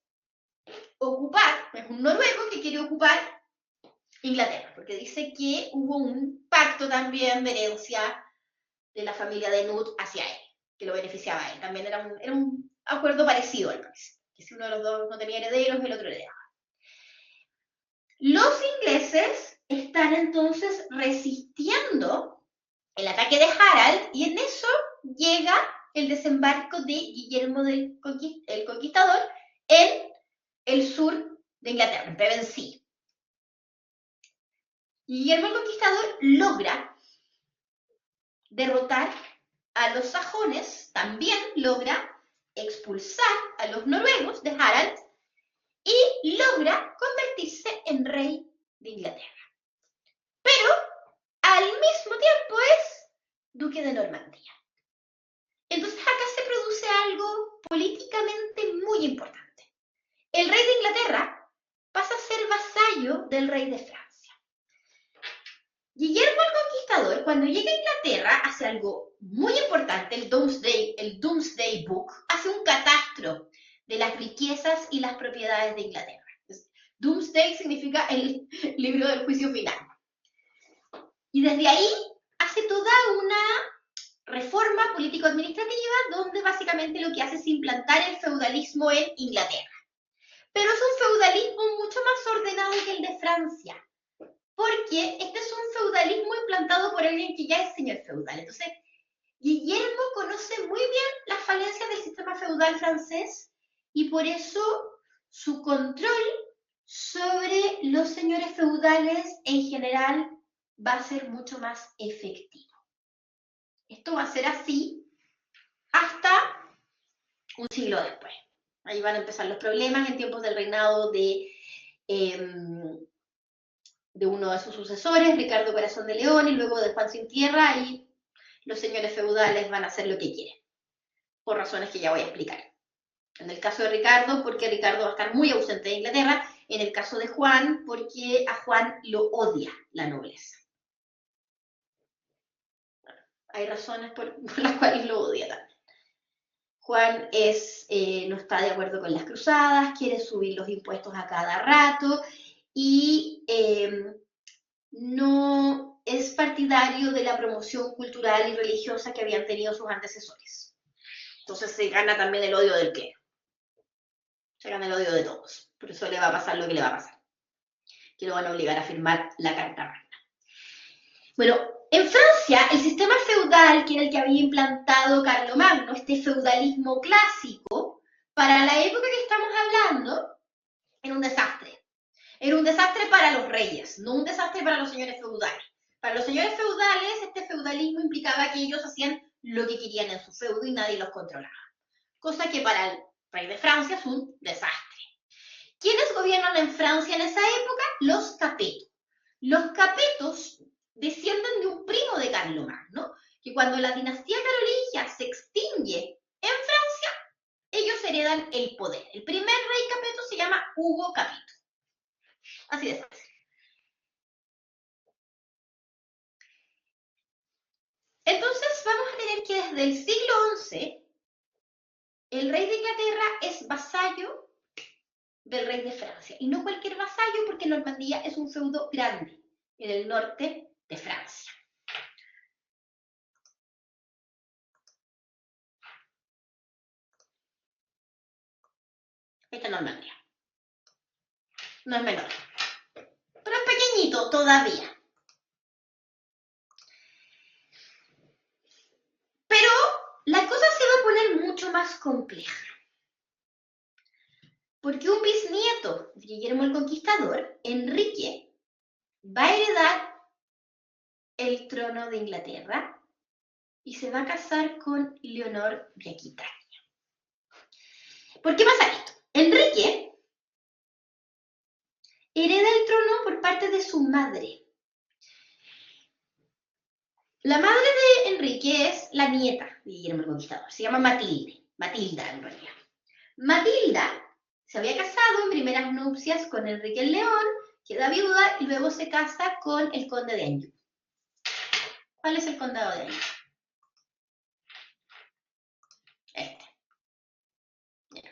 ocupar, es un noruego que quiere ocupar Inglaterra, porque dice que hubo un pacto también de herencia de la familia de Nut hacia él, que lo beneficiaba a él. También era un acuerdo parecido al país, que si uno de los dos no tenía herederos, el otro heredaba. Los ingleses están entonces resistiendo el ataque de Harald y en eso llega el desembarco de Guillermo el Conquistador en el sur de Inglaterra, en Pevensey. Guillermo el Conquistador logra derrotar a los sajones, también logra expulsar a los noruegos de Harald y logra convertirse en rey de Inglaterra. Pero al mismo tiempo es duque de Normandía. Entonces acá se produce algo políticamente muy importante. El rey de Inglaterra pasa a ser vasallo del rey de Francia. Guillermo el Conquistador, cuando llega a Inglaterra, hace algo muy importante, el Domesday Book, hace un catastro de las riquezas y las propiedades de Inglaterra. Domesday significa el libro del juicio final. Y desde ahí hace toda una reforma político-administrativa donde básicamente lo que hace es implantar el feudalismo en Inglaterra. Pero es un feudalismo mucho más ordenado que el de Francia, porque este es un feudalismo implantado por alguien que ya es señor feudal. Entonces, Guillermo conoce muy bien las falencias del sistema feudal francés y por eso su control sobre los señores feudales en general va a ser mucho más efectivo. Esto va a ser así hasta un siglo después. Ahí van a empezar los problemas en tiempos del reinado de uno de sus sucesores, Ricardo Corazón de León, y luego de Juan Sin Tierra, y los señores feudales van a hacer lo que quieren, por razones que ya voy a explicar. En el caso de Ricardo, porque Ricardo va a estar muy ausente de Inglaterra. En el caso de Juan, porque a Juan lo odia la nobleza. Hay razones por las cuales lo odia también. Juan no está de acuerdo con las cruzadas, quiere subir los impuestos a cada rato y no es partidario de la promoción cultural y religiosa que habían tenido sus antecesores. Entonces se gana también el odio del clero. Se gana el odio de todos. Por eso le va a pasar lo que le va a pasar. Que lo van a obligar a firmar la Carta Magna. Bueno, en Francia, el sistema feudal, que era el que había implantado Carlomagno, este feudalismo clásico, para la época que estamos hablando, era un desastre. Era un desastre para los reyes, no un desastre para los señores feudales. Para los señores feudales, este feudalismo implicaba que ellos hacían lo que querían en su feudo y nadie los controlaba. Cosa que para el rey de Francia es un desastre. ¿Quiénes gobiernan en Francia en esa época? Los capetos. Los capetos descienden de un primo de Carlomagno, que cuando la dinastía carolingia se extingue en Francia, ellos heredan el poder. El primer rey Capeto se llama Hugo Capeto. Así de fácil. Entonces vamos a tener que desde el siglo XI, el rey de Inglaterra es vasallo del rey de Francia. Y no cualquier vasallo, porque Normandía es un feudo grande en el norte de Francia. Esta es Normandía. No es menor. Pero es pequeñito todavía. Pero la cosa se va a poner mucho más compleja. Porque un bisnieto de Guillermo el Conquistador, Enrique, va a heredar el trono de Inglaterra y se va a casar con Leonor de Aquitania. ¿Por qué pasa esto? Enrique hereda el trono por parte de su madre. La madre de Enrique es la nieta de Guillermo el Conquistador, se llama Matilda en realidad. Matilda se había casado en primeras nupcias con Enrique el León, queda viuda y luego se casa con el conde de Anjou. ¿Cuál es el condado de Anjou? Este. Mira.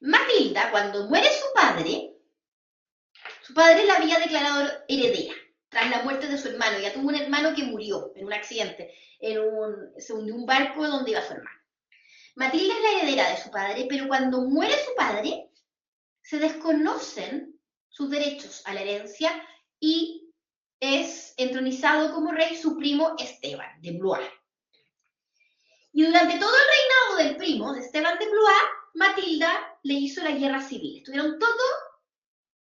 Matilda, cuando muere su padre la había declarado heredera tras la muerte de su hermano. Ya tuvo un hermano que murió en un accidente, se hundió un barco donde iba su hermano. Matilda es la heredera de su padre, pero cuando muere su padre, se desconocen sus derechos a la herencia y es entronizado como rey su primo Esteban de Blois. Y durante todo el reinado del primo, de Esteban de Blois, Matilda le hizo la guerra civil. Estuvieron todo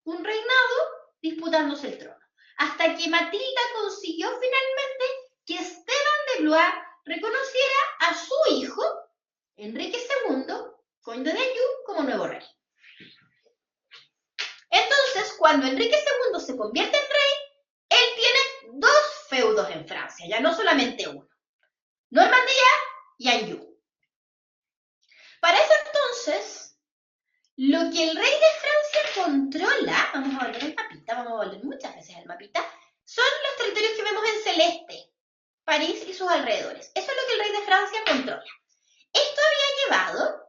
un reinado disputándose el trono. Hasta que Matilda consiguió finalmente que Esteban de Blois reconociera a su hijo, Enrique II, conde de Anjou, como nuevo rey. Entonces, cuando Enrique II se convierte en rey, él tiene dos feudos en Francia, ya no solamente uno. Normandía y Anjou. Para ese entonces, lo que el rey de Francia controla, vamos a volver el mapita, vamos a volver muchas veces el mapita, son los territorios que vemos en celeste, París y sus alrededores. Eso es lo que el rey de Francia controla. Esto había llevado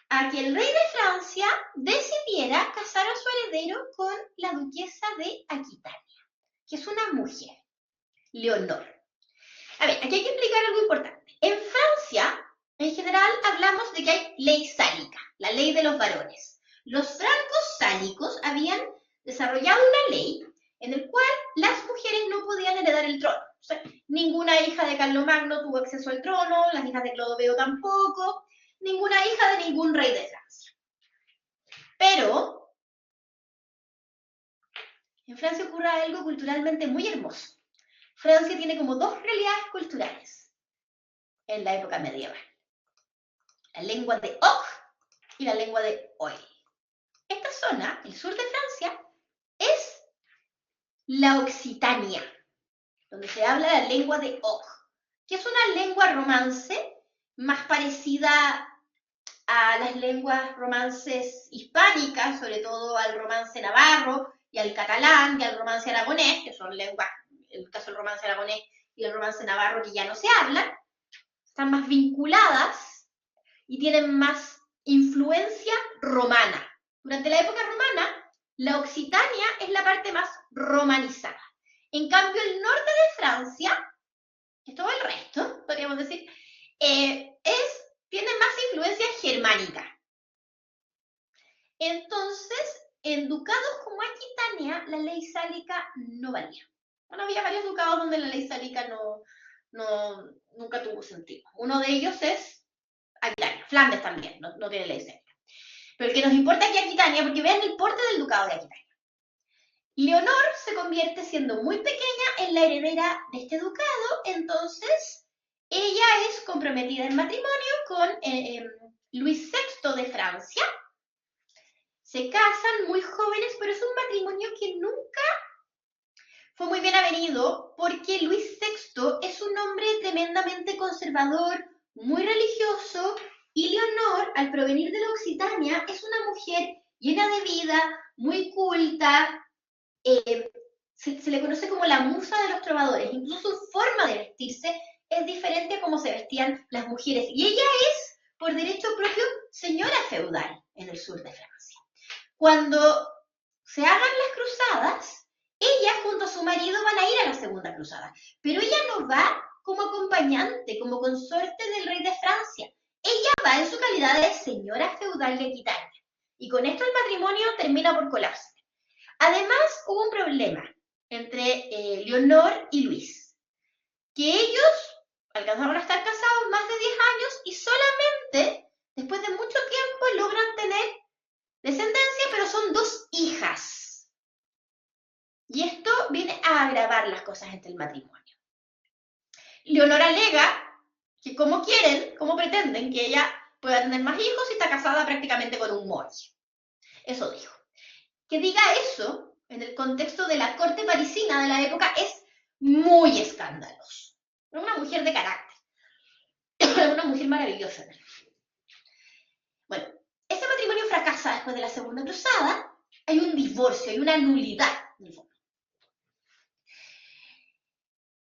a que el rey de Francia decidiera casar a su heredero con la duquesa de Aquitania, que es una mujer, Leonor. A ver, aquí hay que explicar algo importante. En Francia, en general, hablamos de que hay ley sálica, la ley de los varones. Los francos sálicos habían desarrollado una ley en la cual las mujeres no podían heredar el trono. O sea, ninguna hija de Carlomagno tuvo acceso al trono, las hijas de Clodoveo tampoco, ninguna hija de ningún rey de Francia. Pero en Francia ocurre algo culturalmente muy hermoso. Francia tiene como dos realidades culturales en la época medieval. La lengua de Oc y la lengua de Oi. Esta zona, el sur de Francia, es la Occitania, donde se habla la lengua de Oc, que es una lengua romance más parecida a las lenguas romances hispánicas, sobre todo al romance navarro y al catalán y al romance aragonés, que son lenguas, en el caso del romance aragonés y el romance navarro, que ya no se hablan, están más vinculadas y tienen más influencia romana. Durante la época romana, la Occitania es la parte más romanizada. En cambio, el norte de Francia, que es todo el resto, podríamos decir, tiene más influencia germánica. Entonces, en ducados como Aquitania, la ley sálica no valía. Bueno, había varios ducados donde la ley sálica nunca tuvo sentido. Uno de ellos es Aquitania. Flandes también, no tiene ley sálica. Pero el que nos importa aquí Aquitania, porque vean el porte del ducado de Aquitania. Leonor se convierte, siendo muy pequeña, en la heredera de este ducado, entonces ella es comprometida en matrimonio con Luis VI de Francia. Se casan muy jóvenes, pero es un matrimonio que nunca fue muy bien avenido, porque Luis VI es un hombre tremendamente conservador, muy religioso Y Leonor, al provenir de la Occitania, es una mujer llena de vida, muy culta, se le conoce como la musa de los trovadores, incluso su forma de vestirse es diferente a cómo se vestían las mujeres. Y ella es, por derecho propio, señora feudal en el sur de Francia. Cuando se hagan las cruzadas, ella junto a su marido van a ir a la segunda cruzada, pero ella no va como acompañante, como consorte del rey de Francia. Ella va en su calidad de señora feudal de Aquitania. Y con esto el matrimonio termina por colarse. Además, hubo un problema entre Leonor y Luis, que ellos alcanzaron a estar casados más de 10 años y solamente después de mucho tiempo logran tener descendencia, pero son 2 hijas. Y esto viene a agravar las cosas entre el matrimonio. Leonor alega que como quieren, como pretenden que ella pueda tener más hijos y está casada prácticamente con un moro. Eso dijo. Que diga eso en el contexto de la corte parisina de la época es muy escandaloso. Es una mujer de carácter. Una mujer maravillosa. Bueno, ese matrimonio fracasa después de la Segunda Cruzada. Hay un divorcio, hay una nulidad en el fondo.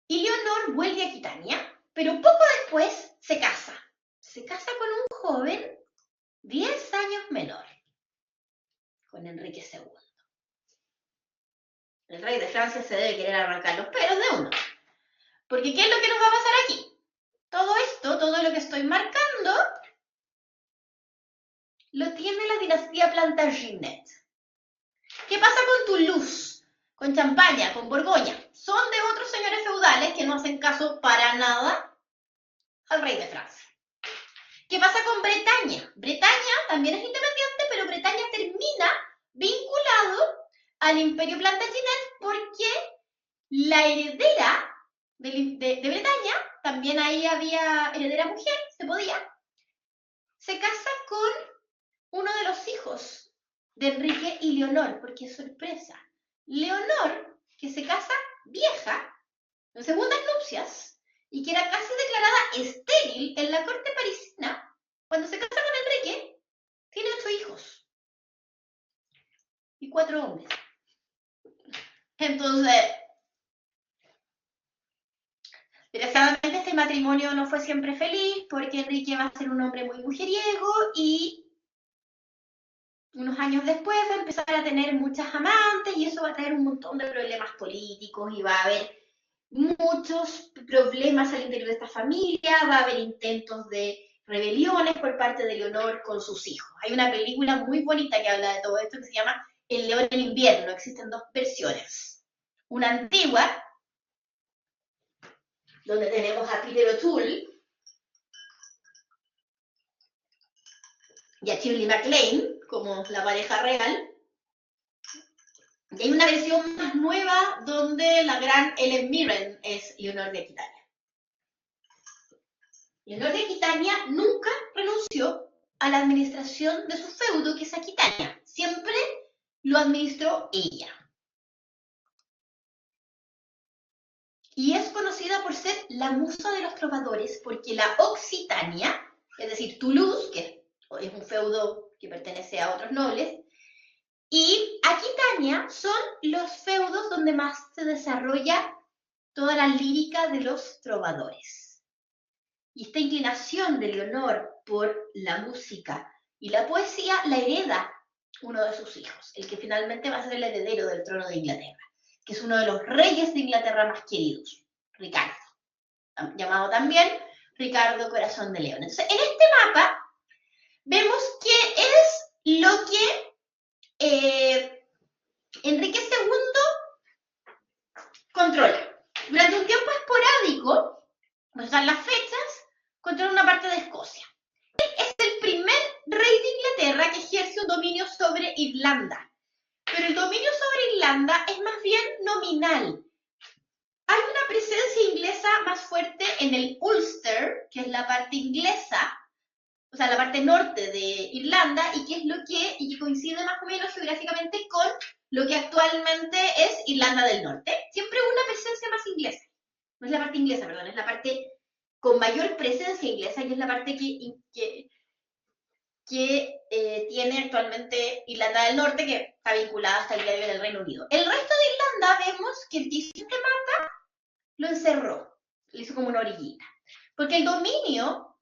Y Leonor vuelve a Aquitania, pero poco después se casa. Se casa con un joven 10 años menor, con Enrique II. El rey de Francia se debe querer arrancar los pelos de uno. Porque ¿qué es lo que nos va a pasar aquí? Todo esto, todo lo que estoy marcando, lo tiene la dinastía Plantagenet. ¿Qué pasa con Toulouse, con Champaña, con Borgoña? Son de otros señores feudales que no hacen caso para nada al rey de Francia. ¿Qué pasa con Bretaña? Bretaña también es independiente, pero Bretaña termina vinculado al Imperio Plantagenet porque la heredera de Bretaña, también ahí había heredera mujer, se podía, se casa con uno de los hijos de Enrique y Leonor, porque es sorpresa. Leonor, que se casa vieja, en segundas nupcias, y que era casi declarada estéril en la corte parisina, cuando se casa con Enrique, tiene 8 hijos. Y 4 hombres. Entonces, desgraciadamente este matrimonio no fue siempre feliz, porque Enrique va a ser un hombre muy mujeriego y unos años después va a empezar a tener muchas amantes y eso va a traer un montón de problemas políticos y va a haber muchos problemas al interior de esta familia, va a haber intentos de rebeliones por parte de Leonor con sus hijos. Hay una película muy bonita que habla de todo esto que se llama El León en Invierno. Existen 2 versiones. Una antigua, donde tenemos a Peter O'Toole y a Shirley MacLaine como la pareja real. Y hay una versión más nueva donde la gran Helen Mirren es Leonor de Aquitania. Leonor de Aquitania nunca renunció a la administración de su feudo, que es Aquitania. Siempre lo administró ella. Y es conocida por ser la musa de los trovadores, porque la Occitania, es decir, Toulouse, que es un feudo que pertenece a otros nobles, y Aquitania son los feudos donde más se desarrolla toda la lírica de los trovadores. Y esta inclinación de Leonor por la música y la poesía la hereda uno de sus hijos, el que finalmente va a ser el heredero del trono de Inglaterra, que es uno de los reyes de Inglaterra más queridos, Ricardo, llamado también Ricardo Corazón de León. Entonces, en este mapa vemos que es lo que Enrique II controla. Durante un tiempo esporádico, pues están las fechas, controla una parte de Escocia. Él es el primer rey de Inglaterra que ejerce un dominio sobre Irlanda. Pero el dominio sobre Irlanda es más bien nominal. Hay una presencia inglesa más fuerte en el Ulster, que es la parte inglesa, o sea, la parte norte de Irlanda, y que coincide más o menos geográficamente con lo que actualmente es Irlanda del Norte. Siempre una presencia más inglesa. No es la parte inglesa, perdón, es la parte con mayor presencia inglesa, y es la parte que que tiene actualmente Irlanda del Norte, que está vinculada hasta el día de hoy al Reino Unido. El resto de Irlanda vemos que el que hizo este mapa lo encerró, le hizo como una orillita, porque el dominio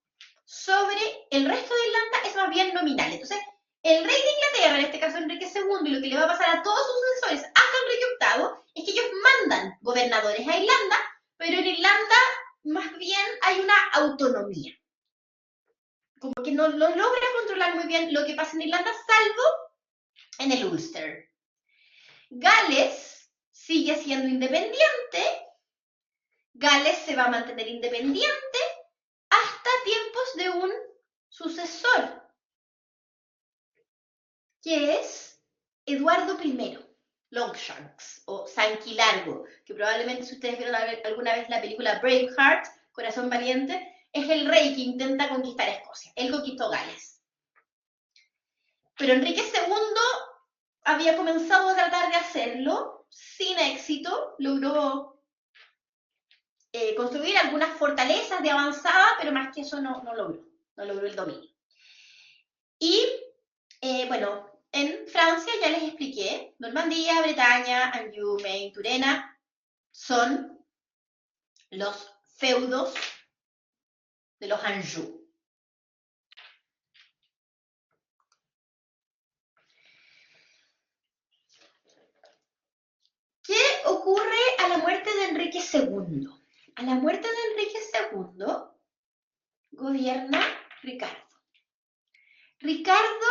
sobre el resto de Irlanda es más bien nominal. Entonces, el rey de Inglaterra, en este caso Enrique II, y lo que le va a pasar a todos sus sucesores hasta Enrique VIII, es que ellos mandan gobernadores a Irlanda, pero en Irlanda más bien hay una autonomía. Como que no logra controlar muy bien lo que pasa en Irlanda, salvo en el Ulster. Gales sigue siendo independiente. Gales se va a mantener independiente hasta tiempos de un sucesor, que es Eduardo I, Longshanks, o Sanquilargo, que probablemente si ustedes vieron alguna vez la película Braveheart, Corazón Valiente, es el rey que intenta conquistar Escocia. Él conquistó Gales. Pero Enrique II había comenzado a tratar de hacerlo sin éxito, logró construir algunas fortalezas de avanzada, pero más que eso no logró el dominio. Y bueno, en Francia ya les expliqué, Normandía, Bretaña, Anjou, Maine, Turena son los feudos de los Anjou. ¿Qué ocurre a la muerte de Enrique II? A la muerte de Enrique II gobierna Ricardo. Ricardo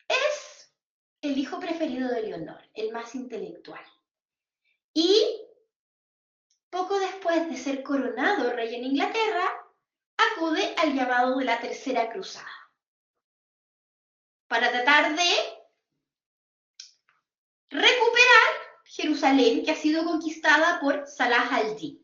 es el hijo preferido de Leonor, el más intelectual. Y poco después de ser coronado rey en Inglaterra, acude al llamado de la Tercera Cruzada para tratar de recuperar Jerusalén, que ha sido conquistada por Salah al-Din.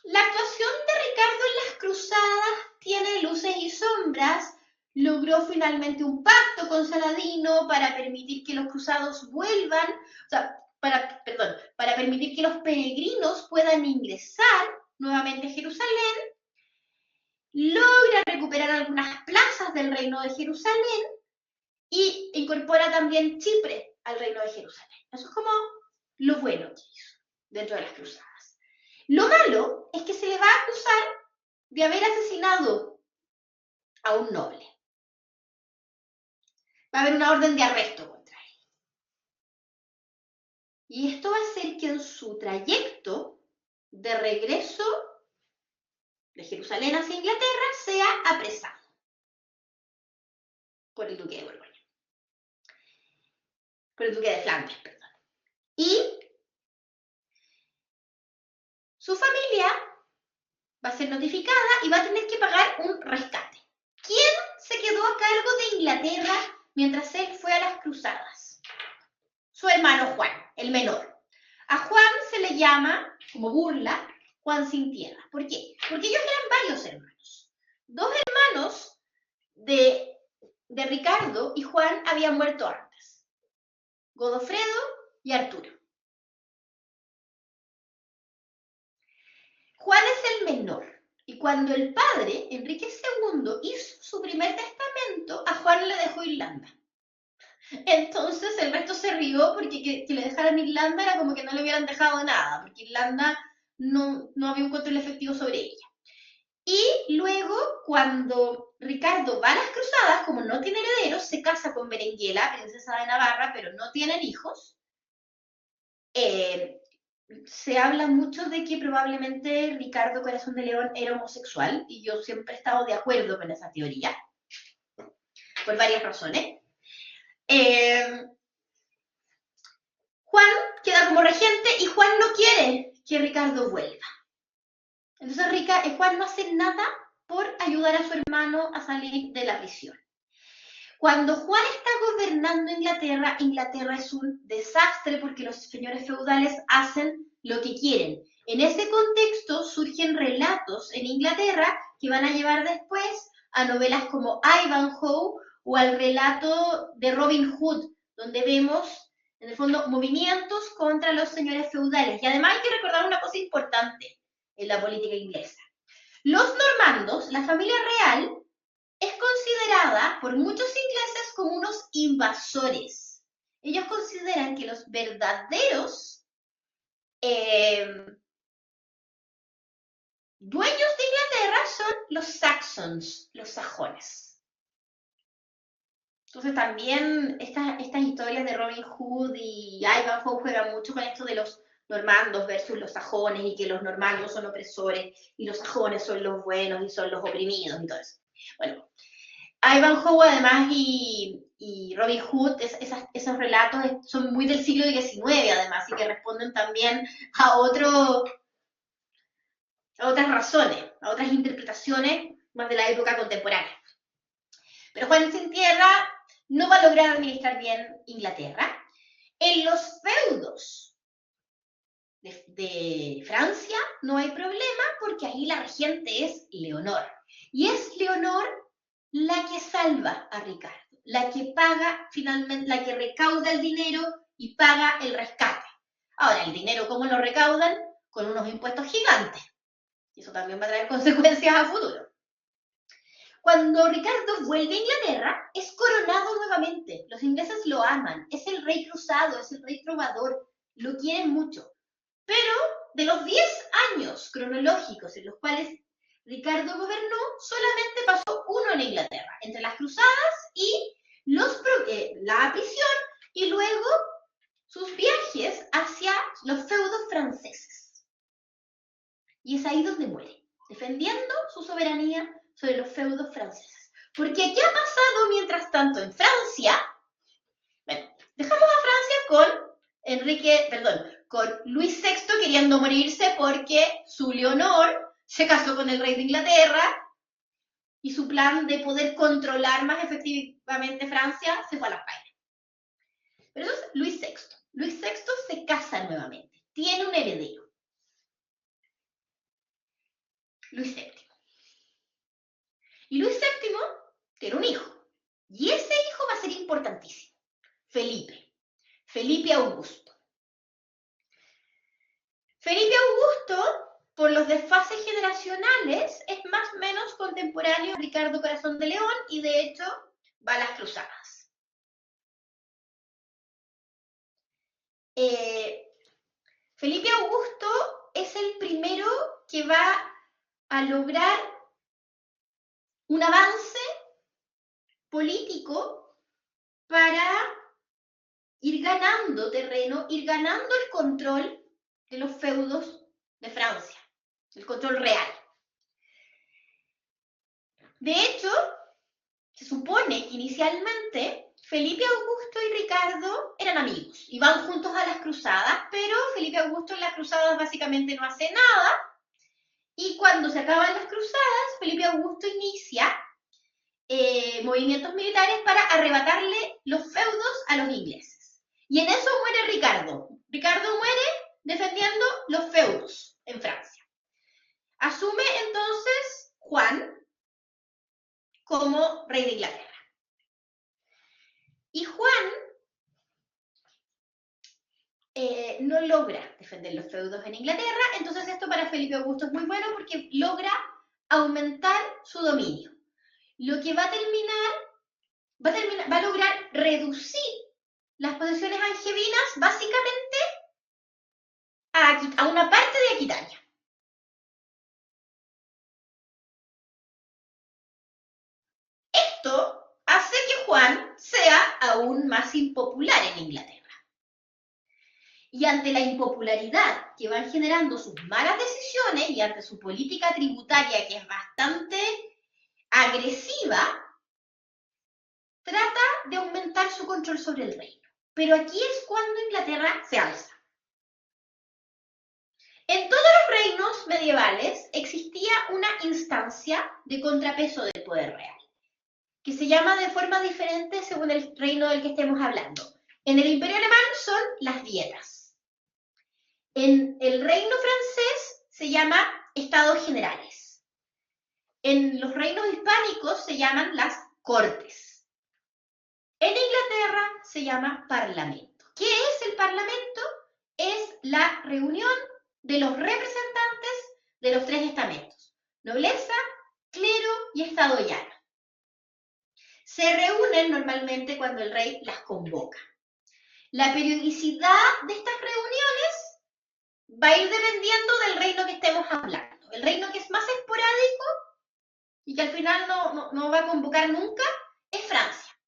La actuación de Ricardo en las cruzadas tiene luces y sombras. Logró finalmente un pacto con Saladino para permitir que los cruzados vuelvan, para permitir que los peregrinos puedan ingresar nuevamente a Jerusalén. Logra recuperar algunas plazas del reino de Jerusalén y incorpora también Chipre al reino de Jerusalén. Eso es como lo bueno que hizo dentro de las cruzadas. Lo malo es que se le va a acusar de haber asesinado a un noble. Va a haber una orden de arresto contra él. Y esto va a hacer que en su trayecto de regreso de Jerusalén hacia Inglaterra sea apresado por el duque de Borgoña. Por el duque de Flandes, perdón. Y su familia va a ser notificada y va a tener que pagar un rescate. ¿Quién se quedó a cargo de Inglaterra mientras él fue a las cruzadas? Su hermano Juan, el menor. A Juan se le llama, como burla, Juan sin tierra. ¿Por qué? Porque ellos eran varios hermanos. Dos hermanos de Ricardo y Juan habían muerto antes. Godofredo y Arturo. Juan es el menor. Y cuando el padre, Enrique II, hizo su primer testamento, a Juan le dejó Irlanda. Entonces el resto se rió porque que le dejaran Irlanda era como que no le hubieran dejado nada, porque Irlanda no había un control efectivo sobre ella. Y luego, cuando Ricardo va a las cruzadas, como no tiene herederos, se casa con Berenguela, princesa de Navarra, pero no tienen hijos. Se habla mucho de que probablemente Ricardo Corazón de León era homosexual, y yo siempre he estado de acuerdo con esa teoría, por varias razones. Juan queda como regente y Juan no quiere que Ricardo vuelva. Entonces Juan no hace nada por ayudar a su hermano a salir de la prisión. Cuando Juan está gobernando Inglaterra, Inglaterra es un desastre porque los señores feudales hacen lo que quieren. En ese contexto surgen relatos en Inglaterra que van a llevar después a novelas como Ivanhoe o al relato de Robin Hood, donde vemos, en el fondo, movimientos contra los señores feudales. Y además hay que recordar una cosa importante en la política inglesa. Los normandos, la familia real, es considerada por muchos ingleses como unos invasores. Ellos consideran que los verdaderos dueños de Inglaterra son los saxons, los sajones. Entonces también estas historias de Robin Hood y Ivanhoe juegan mucho con esto de los normandos versus los sajones y que los normandos son opresores y los sajones son los buenos y son los oprimidos y todo eso. Bueno, Ivanhoe además y Robin Hood, esos relatos son muy del siglo XIX además y que responden también a otras razones, a otras interpretaciones más de la época contemporánea. Pero Juan sin tierra no va a lograr administrar bien Inglaterra. En los feudos de Francia no hay problema porque ahí la regente es Leonor. Y es Leonor la que salva a Ricardo, la que paga finalmente, la que recauda el dinero y paga el rescate. Ahora, el dinero, ¿cómo lo recaudan? Con unos impuestos gigantes. Y eso también va a traer consecuencias a futuro. Cuando Ricardo vuelve a Inglaterra, es coronado nuevamente. Los ingleses lo aman. Es el rey cruzado, es el rey trovador. Lo quieren mucho. Pero de los 10 años cronológicos en los cuales Ricardo gobernó, solamente pasó uno en Inglaterra, entre las cruzadas y la prisión y luego sus viajes hacia los feudos franceses. Y es ahí donde muere, defendiendo su soberanía sobre los feudos franceses. Porque ¿qué ha pasado mientras tanto en Francia? Bueno, dejamos a Francia con Luis VI queriendo morirse porque su Leonor se casó con el rey de Inglaterra y su plan de poder controlar más efectivamente Francia se fue a la paella. Pero eso es Luis VI. Luis VI se casa nuevamente, tiene un heredero, Luis VII. Y Luis VII tiene un hijo, y ese hijo va a ser importantísimo, Felipe Augusto. Felipe Augusto, por los desfases generacionales, es más o menos contemporáneo a Ricardo Corazón de León y de hecho va a las cruzadas. Felipe Augusto es el primero que va a lograr un avance político para ir ganando terreno, ir ganando el control de los feudos de Francia, el control real. De hecho, se supone que inicialmente Felipe Augusto y Ricardo eran amigos, iban juntos a las cruzadas, pero Felipe Augusto en las cruzadas básicamente no hace nada, y cuando se acaban las cruzadas, Felipe Augusto inicia movimientos militares para arrebatarle los feudos a los ingleses. Y en eso muere Ricardo. Ricardo muere defendiendo los feudos en Francia. Asume entonces Juan como rey de Inglaterra. Y Juan no logra defender los feudos en Inglaterra, entonces esto para Felipe Augusto es muy bueno porque logra aumentar su dominio. Lo que va a lograr reducir las posesiones angevinas básicamente a una parte de Aquitania. Esto hace que Juan sea aún más impopular en Inglaterra. Y ante la impopularidad que van generando sus malas decisiones y ante su política tributaria que es bastante agresiva, trata de aumentar su control sobre el reino. Pero aquí es cuando Inglaterra se alza. En todos los reinos medievales existía una instancia de contrapeso del poder real, que se llama de forma diferente según el reino del que estemos hablando. En el Imperio Alemán son las dietas. En el reino francés se llama estados generales. En los reinos hispánicos se llaman las cortes. En Inglaterra se llama parlamento. ¿Qué es el parlamento? Es la reunión de los representantes de los tres estamentos: nobleza, clero y estado llano. Se reúnen normalmente cuando el rey las convoca. La periodicidad de estas reuniones va a ir dependiendo del reino que estemos hablando. El reino que es más esporádico y que al final no va a convocar nunca es Francia.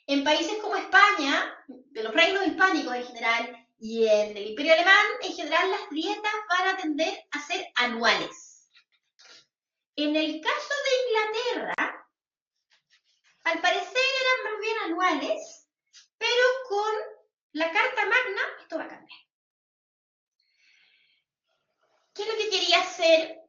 En países como España, de los reinos hispánicos en general, y en el Imperio Alemán, en general las dietas van a tender a ser anuales. En el caso de Inglaterra, al parecer eran más bien anuales, pero con la Carta Magna esto va a cambiar. ¿Qué es lo que quería hacer?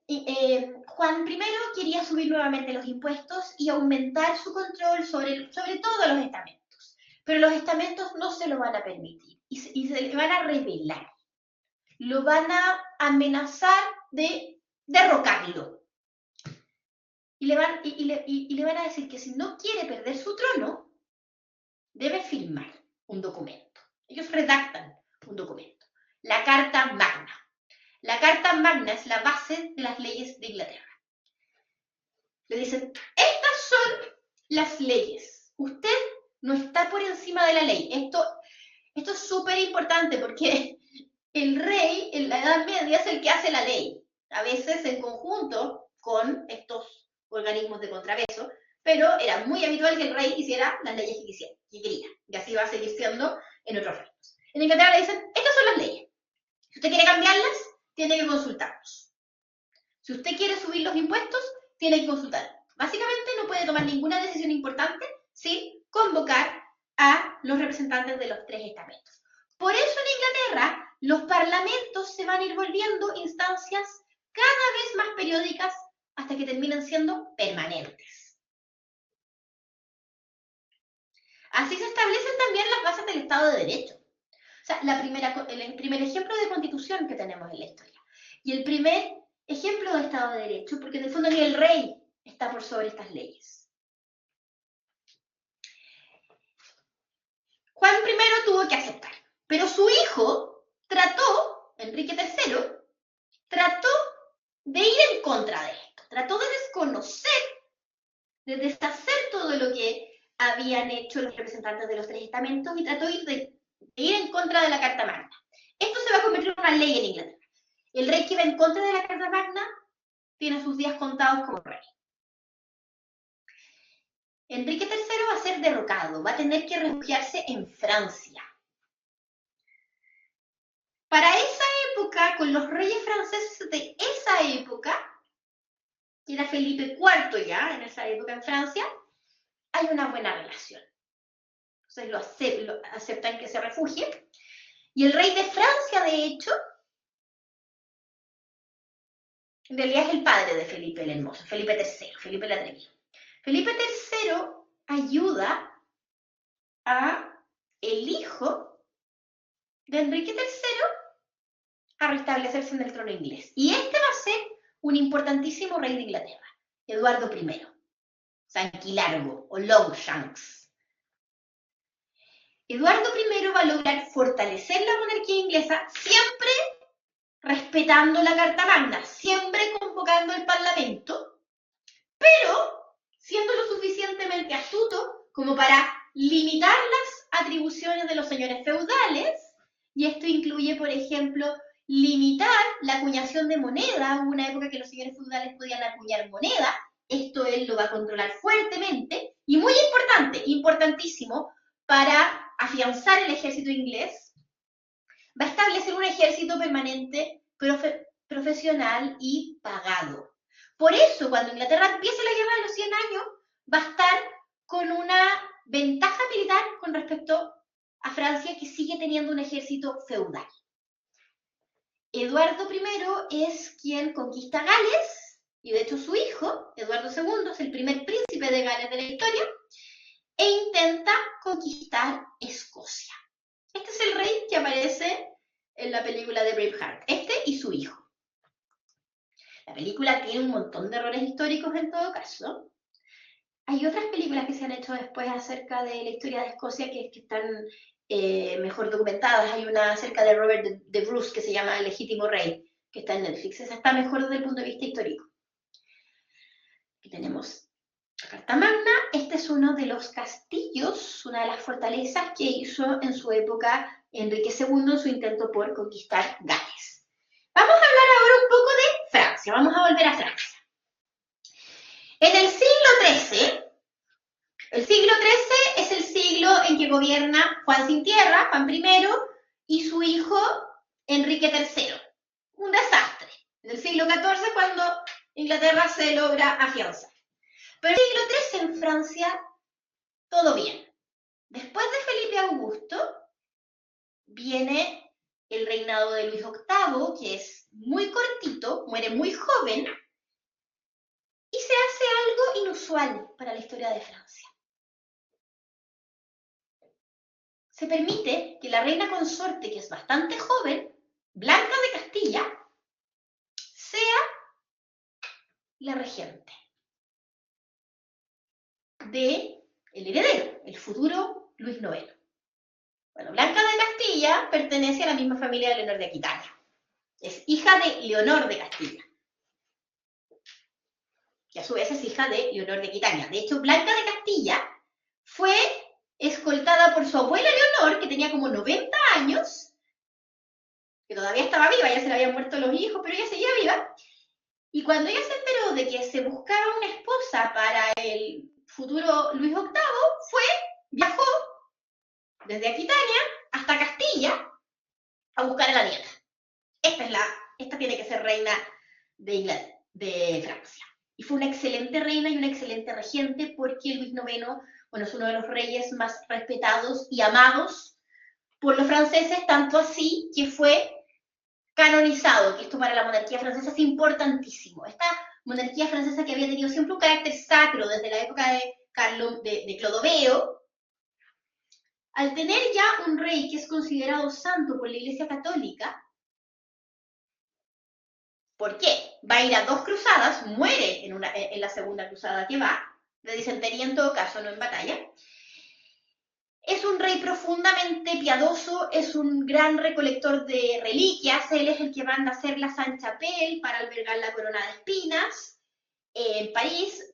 Juan I quería subir nuevamente los impuestos y aumentar su control sobre todo los estamentos. Pero los estamentos no se lo van a permitir y se le van a rebelar. Lo van a amenazar de derrocarlo. Y le van a decir que si no quiere perder su trono, debe firmar un documento. Ellos redactan un documento. La Carta Magna. La Carta Magna es la base de las leyes de Inglaterra. Le dicen, estas son las leyes. Usted no está por encima de la ley. Esto es súper importante porque el rey en la Edad Media es el que hace la ley. A veces en conjunto con estos organismos de contrapeso, pero era muy habitual que el rey hiciera las leyes que quería. Y así va a seguir siendo en otros reinos. En Inglaterra le dicen, estas son las leyes. Si usted quiere cambiarlas, tiene que consultarnos. Si usted quiere subir los impuestos, tiene que consultar. Básicamente no puede tomar ninguna decisión importante sin convocar a los representantes de los tres estamentos. Por eso en Inglaterra los parlamentos se van a ir volviendo instancias cada vez más periódicas hasta que terminan siendo permanentes. Así se establecen también las bases del Estado de Derecho. O sea, el primer ejemplo de constitución que tenemos en la historia. Y el primer ejemplo de Estado de Derecho, porque en el fondo ni el rey está por sobre estas leyes. Juan I tuvo que aceptar, pero su hijo Enrique III, trató de ir en contra de esto, trató de desconocer, de deshacer todo lo que habían hecho los representantes de los tres estamentos y trató de ir en contra de la Carta Magna. Esto se va a convertir en una ley en Inglaterra. El rey que va en contra de la Carta Magna tiene sus días contados como rey. Enrique III va a ser derrocado, va a tener que refugiarse en Francia. Para esa época, con los reyes franceses de esa época, que era Felipe IV ya, en esa época en Francia, hay una buena relación. Entonces lo aceptan que se refugie. Y el rey de Francia, de hecho, en realidad es el padre de Felipe el Hermoso, Felipe III, Felipe el Atrevido. Felipe III ayuda a el hijo de Enrique III a restablecerse en el trono inglés. Y este va a ser un importantísimo rey de Inglaterra, Eduardo I, Sanquilargo o Longshanks. Eduardo I va a lograr fortalecer la monarquía inglesa siempre respetando la Carta Magna, siempre convocando al Parlamento, pero siendo lo suficientemente astuto como para limitar las atribuciones de los señores feudales, y esto incluye, por ejemplo, limitar la acuñación de moneda. Hubo una época que los señores feudales podían acuñar moneda, esto él lo va a controlar fuertemente, y muy importante, importantísimo, para afianzar el ejército inglés, va a establecer un ejército permanente, profesional y pagado. Por eso, cuando Inglaterra empiece la guerra de los 100 años, va a estar con una ventaja militar con respecto a Francia, que sigue teniendo un ejército feudal. Eduardo I es quien conquista Gales, y de hecho su hijo, Eduardo II, es el primer príncipe de Gales de la historia, e intenta conquistar Escocia. Este es el rey que aparece en la película de Braveheart, este y su hijo. La película tiene un montón de errores históricos en todo caso. Hay otras películas que se han hecho después acerca de la historia de Escocia que están mejor documentadas. Hay una acerca de Robert de Bruce que se llama El legítimo rey, que está en Netflix. Esa está mejor desde el punto de vista histórico. Aquí tenemos Carta Magna, este es uno de los castillos, una de las fortalezas que hizo en su época Enrique II en su intento por conquistar Gales. Vamos a hablar ahora un poco de Francia, vamos a volver a Francia. En el siglo XIII es el siglo en que gobierna Juan sin tierra, Juan I, y su hijo Enrique III. Un desastre. En el siglo XIV cuando Inglaterra se logra afianzar. Pero en el siglo XIII en Francia, todo bien. Después de Felipe Augusto, viene el reinado de Luis VIII, que es muy cortito, muere muy joven, y se hace algo inusual para la historia de Francia. Se permite que la reina consorte, que es bastante joven, Blanca de Castilla, sea la regente del heredero, el futuro Luis IX. Bueno, Blanca de Castilla pertenece a la misma familia de Leonor de Aquitania. Es hija de Leonor de Castilla, que a su vez es hija de Leonor de Aquitania. De hecho, Blanca de Castilla fue escoltada por su abuela Leonor, que tenía como 90 años, que todavía estaba viva, ya se le habían muerto los hijos, pero ella seguía viva. Y cuando ella se enteró de que se buscaba una esposa para el futuro Luis VIII, viajó desde Aquitania hasta Castilla a buscar a la nieta. Esta tiene que ser reina de Francia. Y fue una excelente reina y una excelente regente porque Luis IX, bueno, es uno de los reyes más respetados y amados por los franceses, tanto así que fue canonizado, que esto para la monarquía francesa es importantísimo. Esta monarquía francesa que había tenido siempre un carácter sacro desde la época de Clodoveo, al tener ya un rey que es considerado santo por la Iglesia Católica, ¿por qué? Va a ir a 2 cruzadas, muere en la segunda cruzada que va, de disentería en todo caso, no en batalla. Es un rey profundamente piadoso, es un gran recolector de reliquias, él es el que manda a hacer la Sainte-Chapelle para albergar la corona de espinas en París.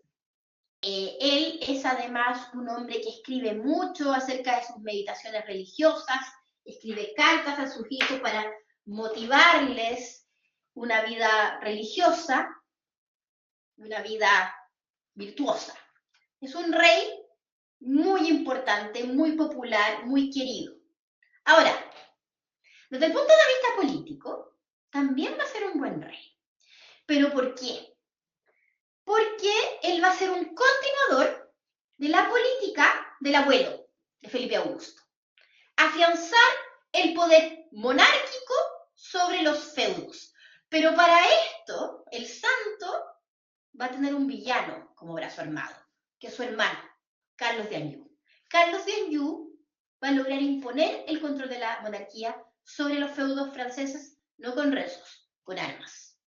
Él es además un hombre que escribe mucho acerca de sus meditaciones religiosas, escribe cartas a sus hijos para motivarles una vida religiosa, una vida virtuosa. Es un rey muy importante, muy popular, muy querido. Ahora, desde el punto de vista político, también va a ser un buen rey. ¿Pero por qué? Porque él va a ser un continuador de la política del abuelo de Felipe Augusto. Afianzar el poder monárquico sobre los feudos. Pero para esto, el santo va a tener un villano como brazo armado, que es su hermano, Carlos de Anjou. Carlos de Anjou va a lograr imponer el control de la monarquía sobre los feudos franceses, no con rezos, con armas.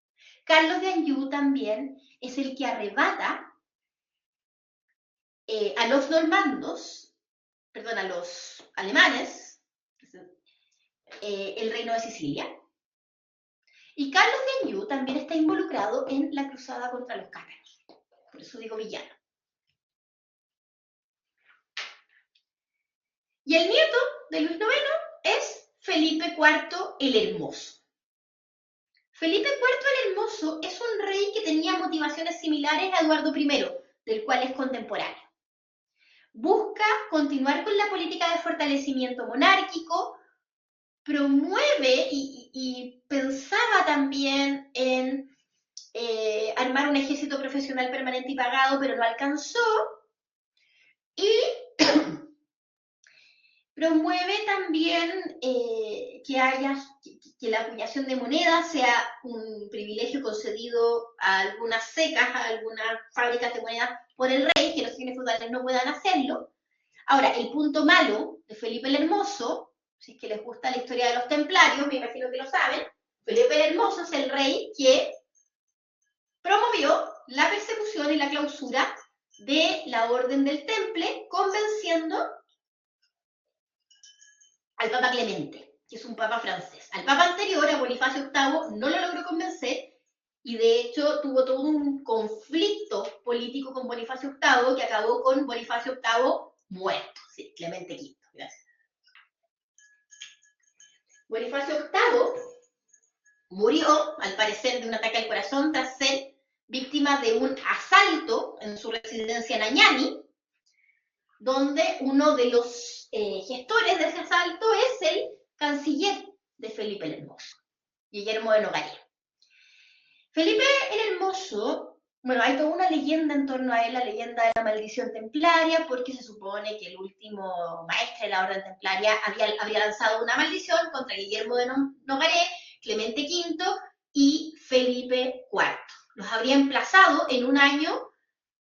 Carlos de Anjou también es el que arrebata a los normandos, perdón, a los alemanes, el reino de Sicilia. Y Carlos de Anjou también está involucrado en la cruzada contra los cátaros. Por eso digo villano. Y el nieto de Luis IX es Felipe IV el Hermoso. Felipe IV el Hermoso es un rey que tenía motivaciones similares a Eduardo I, del cual es contemporáneo. Busca continuar con la política de fortalecimiento monárquico, promueve y pensaba también en armar un ejército profesional permanente y pagado, pero no alcanzó. Y promueve también que la acuñación de moneda sea un privilegio concedido a algunas secas, a algunas fábricas de moneda por el rey, que los fines feudales no puedan hacerlo. Ahora, el punto malo de Felipe el Hermoso, si es que les gusta la historia de los templarios, me imagino que lo saben, Felipe el Hermoso es el rey que promovió la persecución y la clausura de la Orden del Temple, convenciendo al Papa Clemente, que es un papa francés. Al papa anterior, a Bonifacio VIII, no lo logró convencer Y de hecho tuvo todo un conflicto político con Bonifacio VIII que acabó con Bonifacio VIII muerto. Sí, Clemente V. Gracias. Bonifacio VIII murió, al parecer, de un ataque al corazón tras ser víctima de un asalto en su residencia en Añani, donde uno de los gestores de ese asalto es el canciller de Felipe el Hermoso, Guillermo de Nogaret. Felipe el Hermoso, bueno, hay toda una leyenda en torno a él, la leyenda de la maldición templaria, porque se supone que el último maestre de la orden templaria había lanzado una maldición contra Guillermo de Nogaret, Clemente V y Felipe IV. Los habría emplazado en un año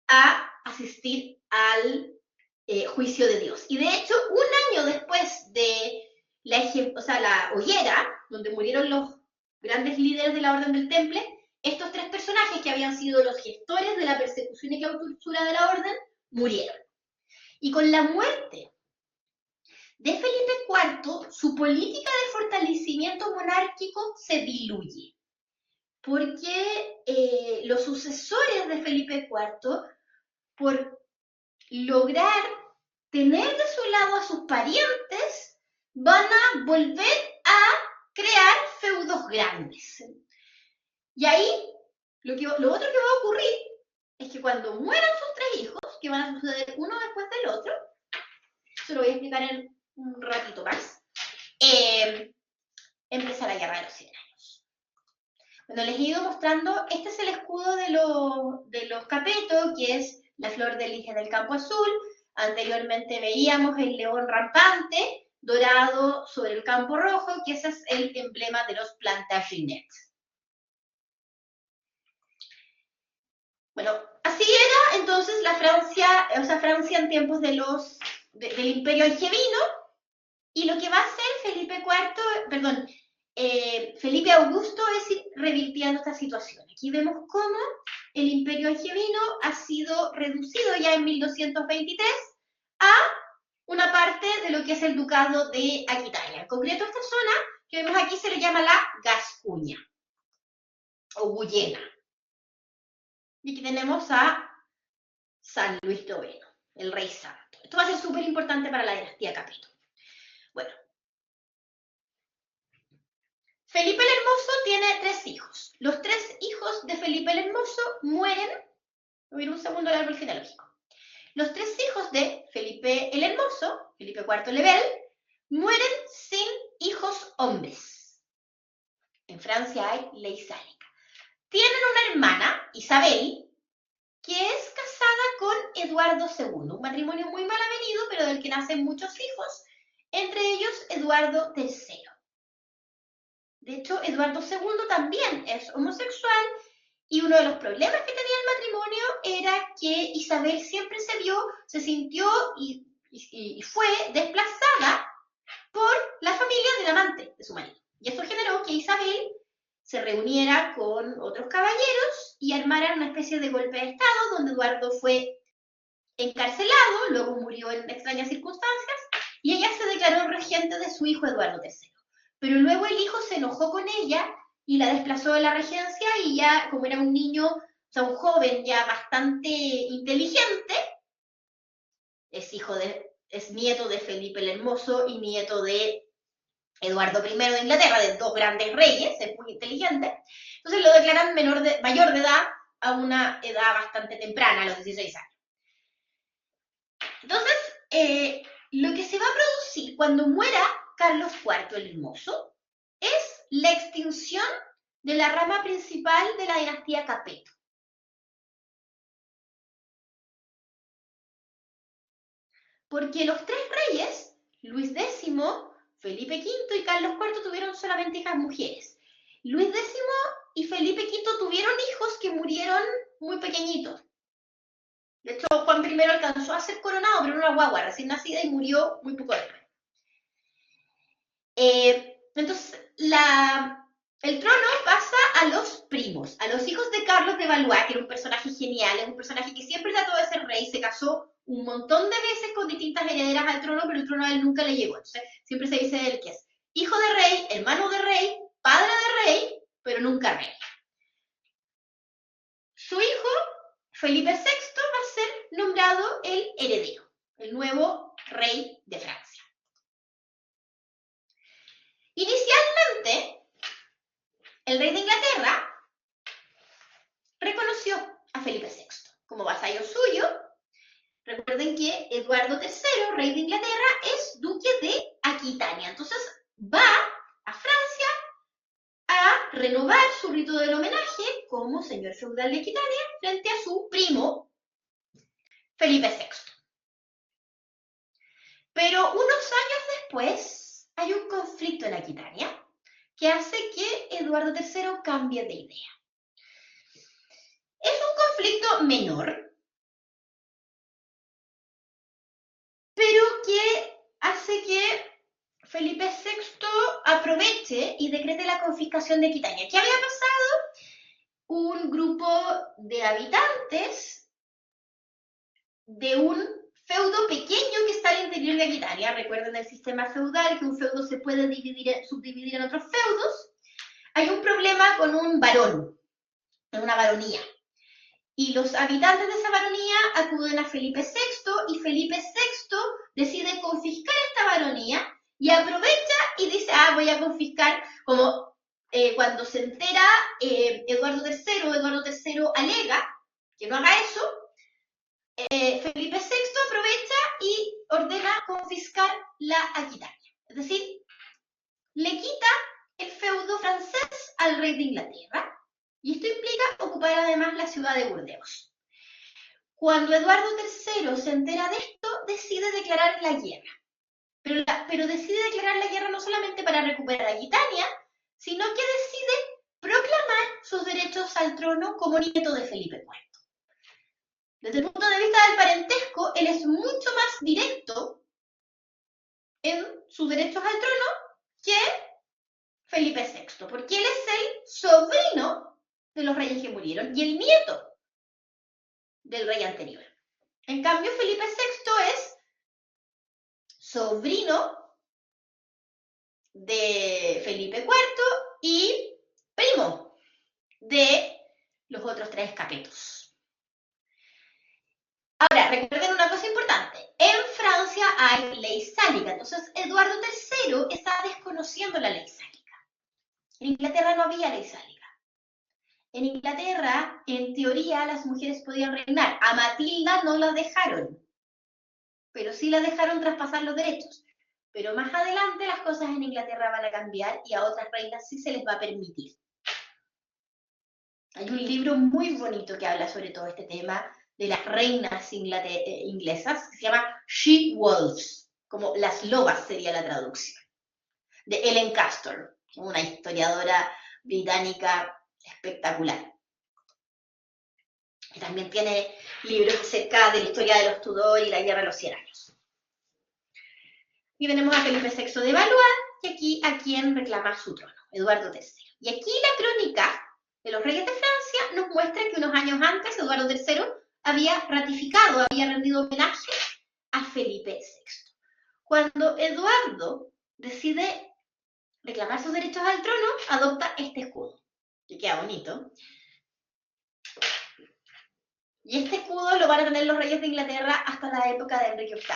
a asistir al juicio de Dios. Y de hecho, un año después de la hoguera, donde murieron los grandes líderes de la Orden del Temple, estos tres personajes que habían sido los gestores de la persecución y clausura de la Orden, murieron. Y con la muerte de Felipe IV, su política de fortalecimiento monárquico se diluye, porque los sucesores de Felipe IV, por lograr tener de su lado a sus parientes, van a volver a crear feudos grandes. Y ahí, lo otro que va a ocurrir es que cuando mueran sus tres hijos, que van a suceder uno después del otro, se lo voy a explicar en un ratito más, empieza la Guerra de los 100 años. Bueno, les he ido mostrando, este es el escudo de los Capeto, que es la flor de lis del campo azul. Anteriormente veíamos el león rampante, dorado sobre el campo rojo, que ese es el emblema de los Plantagenets. Bueno, así era entonces la Francia, Francia en tiempos del Imperio Angevino, y lo que va a hacer Felipe Augusto es ir revirtiendo esta situación. Aquí vemos cómo el Imperio Angevino ha sido reducido ya en 1223 a una parte de lo que es el Ducado de Aquitania. En concreto, esta zona que vemos aquí se le llama la Gascuña o Guyena. Y aquí tenemos a San Luis IX, el rey santo. Esto va a ser súper importante para la dinastía Capeto. Bueno, Felipe el Hermoso tiene tres hijos. Los tres hijos de Felipe el Hermoso mueren. Voy a ir un segundo al árbol genealógico. Los tres hijos de Felipe el Hermoso, Felipe IV le Bel, mueren sin hijos hombres. En Francia hay ley sálica. Tienen una hermana, Isabel, que es casada con Eduardo II, un matrimonio muy mal avenido, pero del que nacen muchos hijos, entre ellos Eduardo III. De hecho, Eduardo II también es homosexual, y uno de los problemas que tenía el matrimonio era que Isabel siempre se sintió y fue desplazada por la familia del amante de su marido. Y esto generó que Isabel se reuniera con otros caballeros y armaran una especie de golpe de estado donde Eduardo fue encarcelado, luego murió en extrañas circunstancias, y ella se declaró regente de su hijo Eduardo III. Pero luego el hijo se enojó con ella y la desplazó de la regencia, y ya, como era un niño, un joven ya bastante inteligente, es nieto de Felipe el Hermoso y nieto de Eduardo I de Inglaterra, de dos grandes reyes, es muy inteligente. Entonces lo declaran mayor de edad a una edad bastante temprana, a los 16 años. Entonces, lo que se va a producir cuando muera Carlos IV el Hermoso es la extinción de la rama principal de la dinastía Capeto. Porque los tres reyes, Luis X, Felipe V y Carlos IV, tuvieron solamente hijas mujeres. Luis X y Felipe V tuvieron hijos que murieron muy pequeñitos. De hecho, Juan I alcanzó a ser coronado, pero era una guagua recién nacida y murió muy poco después. Entonces, el trono pasa a los primos, a los hijos de Carlos de Valois, que era un personaje genial, es un personaje que siempre trató de ser rey, se casó un montón de veces con distintas herederas al trono, pero el trono a él nunca le llegó. Entonces, siempre se dice de él que es hijo de rey, hermano de rey, padre de rey, pero nunca rey. su hijo, Felipe VI, va a ser nombrado el heredero, el nuevo rey de Francia. Inicialmente, el rey de Inglaterra reconoció a Felipe VI como vasallo suyo. Recuerden que Eduardo III, rey de Inglaterra, es duque de Aquitania. Entonces va a Francia a renovar su rito del homenaje como señor feudal de Aquitania frente a su primo Felipe VI. Pero unos años después hay un conflicto en Aquitania que hace que Eduardo III cambie de idea. Es un conflicto menor, pero que hace que Felipe VI aproveche y decrete la confiscación de Aquitania. ¿Qué había pasado? Un grupo de habitantes de un feudo pequeño que está al interior de Aquitania. Recuerden el sistema feudal, que un feudo se puede subdividir en otros feudos. Hay un problema con un varón, en una baronía. Y los habitantes de esa baronía acuden a Felipe VI y Felipe VI decide confiscar esta baronía y aprovecha y dice, voy a confiscar, como cuando se entera Eduardo III alega que no haga eso, Felipe VI aprovecha y ordena confiscar la Aquitania. Es decir, le quita el feudo francés al rey de Inglaterra. Y esto implica ocupar además la ciudad de Burdeos. Cuando Eduardo III se entera de esto, decide declarar la guerra. Pero decide declarar la guerra no solamente para recuperar Aquitania, sino que decide proclamar sus derechos al trono como nieto de Felipe IV. Desde el punto de vista del parentesco, él es mucho más directo en sus derechos al trono que Felipe VI, porque él es el sobrino de los reyes que murieron y el nieto del rey anterior. En cambio, Felipe VI es sobrino de Felipe IV y primo de los otros tres capetos. Ahora, recuerden una cosa importante. En Francia hay ley sálica, entonces Eduardo III está desconociendo la ley sálica. En Inglaterra no había ley sálica. En Inglaterra, en teoría, las mujeres podían reinar. A Matilda no la dejaron, pero sí la dejaron traspasar los derechos. Pero más adelante las cosas en Inglaterra van a cambiar y a otras reinas sí se les va a permitir. Hay un libro muy bonito que habla sobre todo este tema de las reinas inglesas, que se llama She-Wolves, como las lobas sería la traducción, de Ellen Castor, una historiadora británica espectacular. Y también tiene libros acerca de la historia de los Tudor y la guerra de los 100 años. Y tenemos a Felipe VI de Valois, y aquí a quien reclama su trono, Eduardo III. Y aquí la crónica de los reyes de Francia nos muestra que unos años antes Eduardo III había ratificado, había rendido homenaje a Felipe VI. Cuando Eduardo decide reclamar sus derechos al trono, adopta este escudo, que queda bonito. Y este escudo lo van a tener los reyes de Inglaterra hasta la época de Enrique VIII.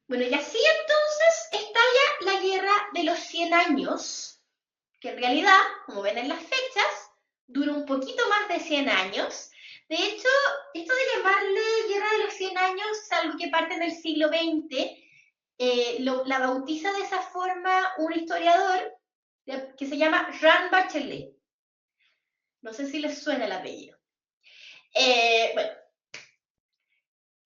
Bueno, y así entonces estalla la guerra de los 100 años, que en realidad, como ven en las fechas, dura un poquito más de 100 años. De hecho, esto de llamarle guerra de los 100 años es algo que parte del siglo XX. La bautiza de esa forma un historiador que se llama Jean Bachelet. No sé si les suena el apellido. Bueno,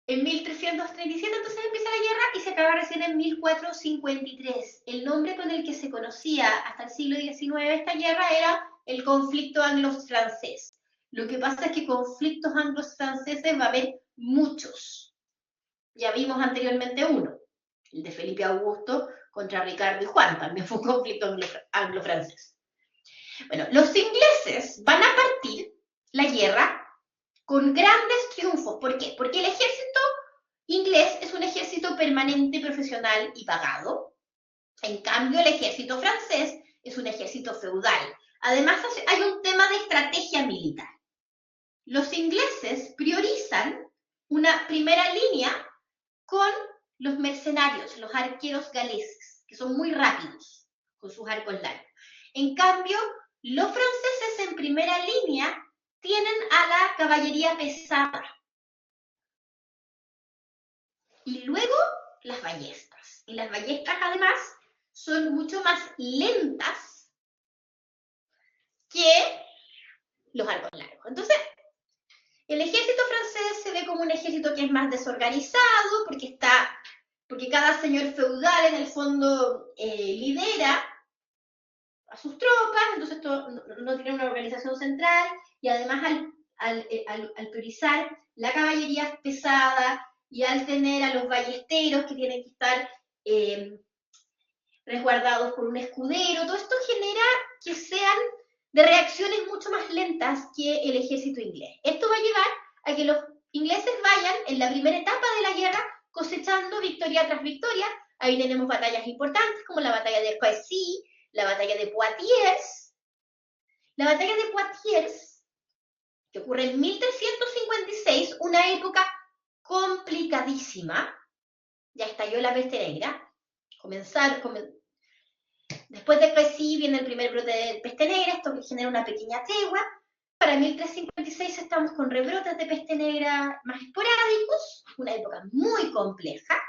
en 1337 entonces empieza la guerra y se acaba recién en 1453. El nombre con el que se conocía hasta el siglo XIX esta guerra era el conflicto anglo-francés. Lo que pasa es que conflictos anglo-franceses va a haber muchos. Ya vimos anteriormente uno, el de Felipe Augusto contra Ricardo y Juan, también fue un conflicto anglo-francés. Bueno, los ingleses van a partir la guerra con grandes triunfos. ¿Por qué? Porque el ejército inglés es un ejército permanente, profesional y pagado. En cambio, el ejército francés es un ejército feudal. Además, hay un tema de estrategia militar. Los ingleses priorizan una primera línea con los mercenarios, los arqueros galeses, que son muy rápidos con sus arcos largos. En cambio, los franceses en primera línea tienen a la caballería pesada. Y luego las ballestas. Y las ballestas, además, son mucho más lentas que los arcos largos. Entonces, el ejército francés se ve como un ejército que es más desorganizado, porque cada señor feudal en el fondo lidera a sus tropas, entonces esto no tiene una organización central, y además al priorizar la caballería pesada y al tener a los ballesteros que tienen que estar resguardados por un escudero, todo esto genera que sean de reacciones mucho más lentas que el ejército inglés. Esto va a llevar a que los ingleses vayan en la primera etapa de la guerra cosechando victoria tras victoria. Ahí tenemos batallas importantes como la batalla de Crécy, la batalla de Poitiers. La batalla de Poitiers, que ocurre en 1356, una época complicadísima. Ya estalló la peste negra. Después de Crécy viene el primer brote de peste negra, esto que genera una pequeña tregua. Para 1356 estamos con rebrotes de peste negra más esporádicos, una época muy compleja.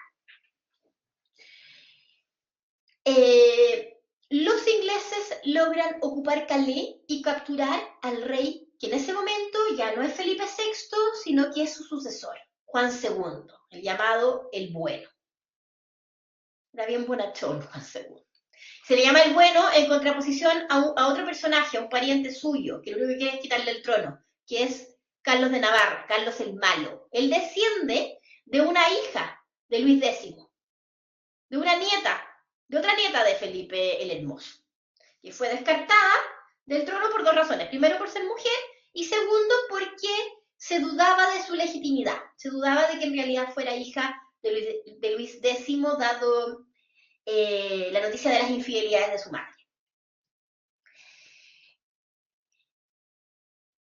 Los ingleses logran ocupar Calais y capturar al rey, que en ese momento ya no es Felipe VI, sino que es su sucesor, Juan II, el llamado el Bueno. Era bien bonachón Juan II. Se le llama el Bueno en contraposición a otro personaje, a un pariente suyo, que lo único que quiere es quitarle el trono, que es Carlos de Navarra, Carlos el Malo. Él desciende de una hija de Luis X, de una nieta, de otra nieta de Felipe el Hermoso, que fue descartada del trono por dos razones. Primero, por ser mujer, y segundo, porque se dudaba de su legitimidad. Se dudaba de que en realidad fuera hija de Luis X, dado la noticia de las infidelidades de su madre.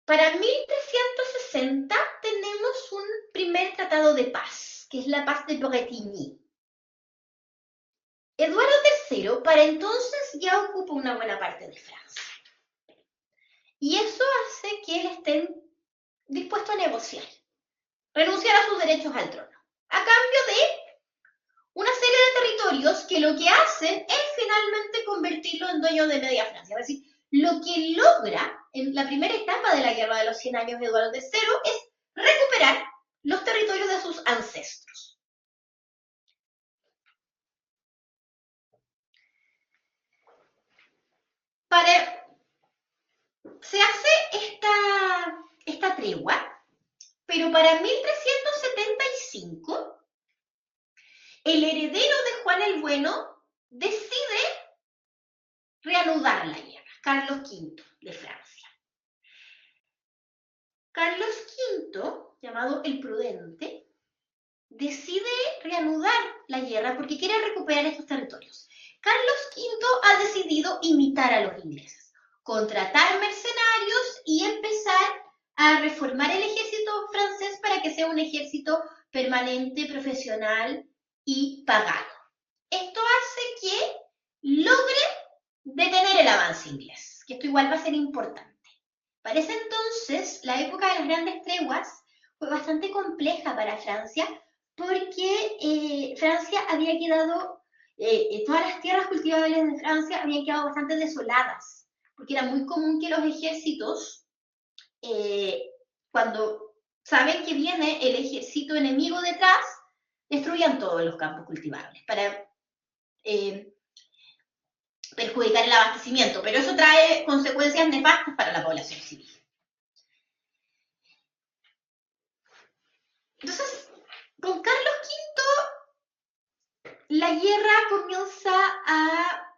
Para 1360 tenemos un primer tratado de paz, que es la paz de Bretigny. Eduardo III para entonces ya ocupa una buena parte de Francia. Y eso hace que él esté dispuesto a negociar, renunciar a sus derechos al trono, a cambio de una serie de territorios que lo que hacen es finalmente convertirlo en dueño de media Francia. Es decir, lo que logra en la primera etapa de la Guerra de los 100 Años de Eduardo III es recuperar los territorios de sus ancestros. Se hace esta tregua, pero para 1375 el heredero de Juan el Bueno decide reanudar la guerra, Carlos V de Francia. Carlos V, llamado el Prudente, decide reanudar la guerra porque quiere recuperar estos territorios. Carlos V ha decidido imitar a los ingleses, contratar mercenarios y empezar a reformar el ejército francés para que sea un ejército permanente, profesional y pagado. Esto hace que logre detener el avance inglés, que esto igual va a ser importante. Para ese entonces, la época de las grandes treguas fue bastante compleja para Francia, porque Francia había quedado, todas las tierras cultivables de Francia habían quedado bastante desoladas, porque era muy común que los ejércitos, cuando saben que viene el ejército enemigo detrás, destruyan todos los campos cultivables para perjudicar el abastecimiento, pero eso trae consecuencias nefastas para la población civil. Entonces, con Carlos V, la guerra comienza a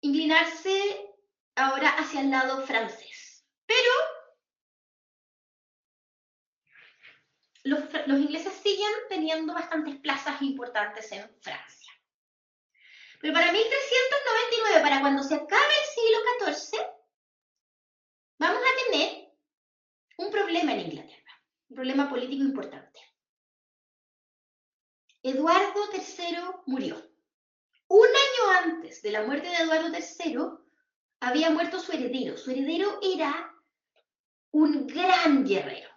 inclinarse ahora hacia el lado francés, pero los ingleses siguen teniendo bastantes plazas importantes en Francia. Pero para 1399, para cuando se acabe el siglo XIV, vamos a tener un problema en Inglaterra, un problema político importante. Eduardo III murió. Un año antes de la muerte de Eduardo III, había muerto su heredero. Su heredero era un gran guerrero,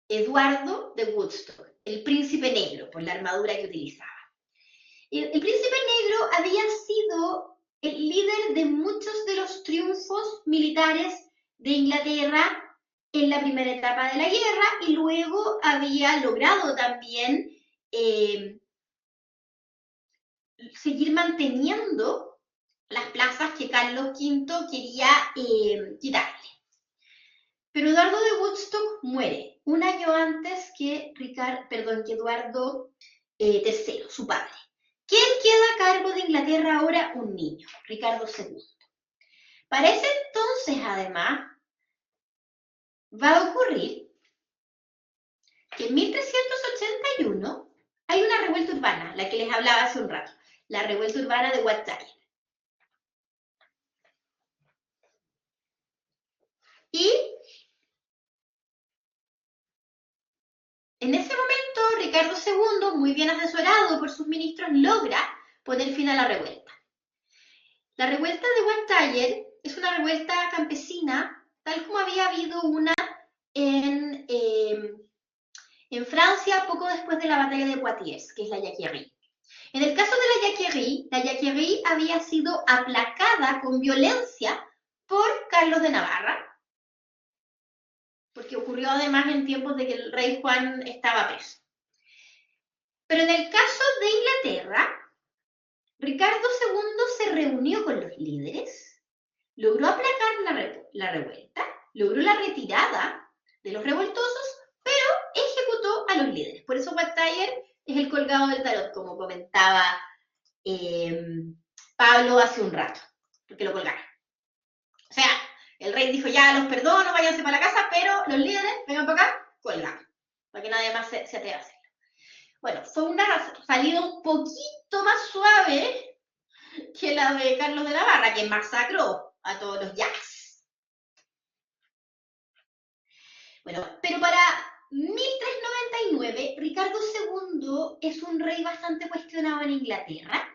Eduardo de Woodstock, el príncipe negro, por la armadura que utilizaba. El príncipe negro había sido el líder de muchos de los triunfos militares de Inglaterra en la primera etapa de la guerra y luego había logrado también seguir manteniendo las plazas que Carlos V quería quitarle. Pero Eduardo de Woodstock muere un año antes que Eduardo III, su padre. ¿Quién queda a cargo de Inglaterra ahora? Un niño, Ricardo II. Para ese entonces, además, va a ocurrir que en 1381 hay una revuelta urbana, la que les hablaba hace un rato, la revuelta urbana de Whitehall. Y en ese momento, Ricardo II, muy bien asesorado por sus ministros, logra poner fin a la revuelta. La revuelta de Whitehall es una revuelta campesina, tal como había habido una en Francia poco después de la batalla de Poitiers, que es la Jacquerie. En el caso de la Jacquerie había sido aplacada con violencia por Carlos de Navarra, porque ocurrió además en tiempos de que el rey Juan estaba preso. Pero en el caso de Inglaterra, Ricardo II se reunió con los líderes, logró aplacar la revuelta, logró la retirada de los revoltosos, pero ejecutó a los líderes. Por eso Whitehall es el colgado del tarot, como comentaba Pablo hace un rato, porque lo colgaron. O sea, el rey dijo, ya los perdono, váyanse para la casa, pero los líderes, vengan para acá, colgados, para que nadie más se atreva a hacerlo. Bueno, fue una salida un poquito más suave que la de Carlos de Navarra, que masacró a todos los yaks. Bueno, pero para 1399, Ricardo II es un rey bastante cuestionado en Inglaterra,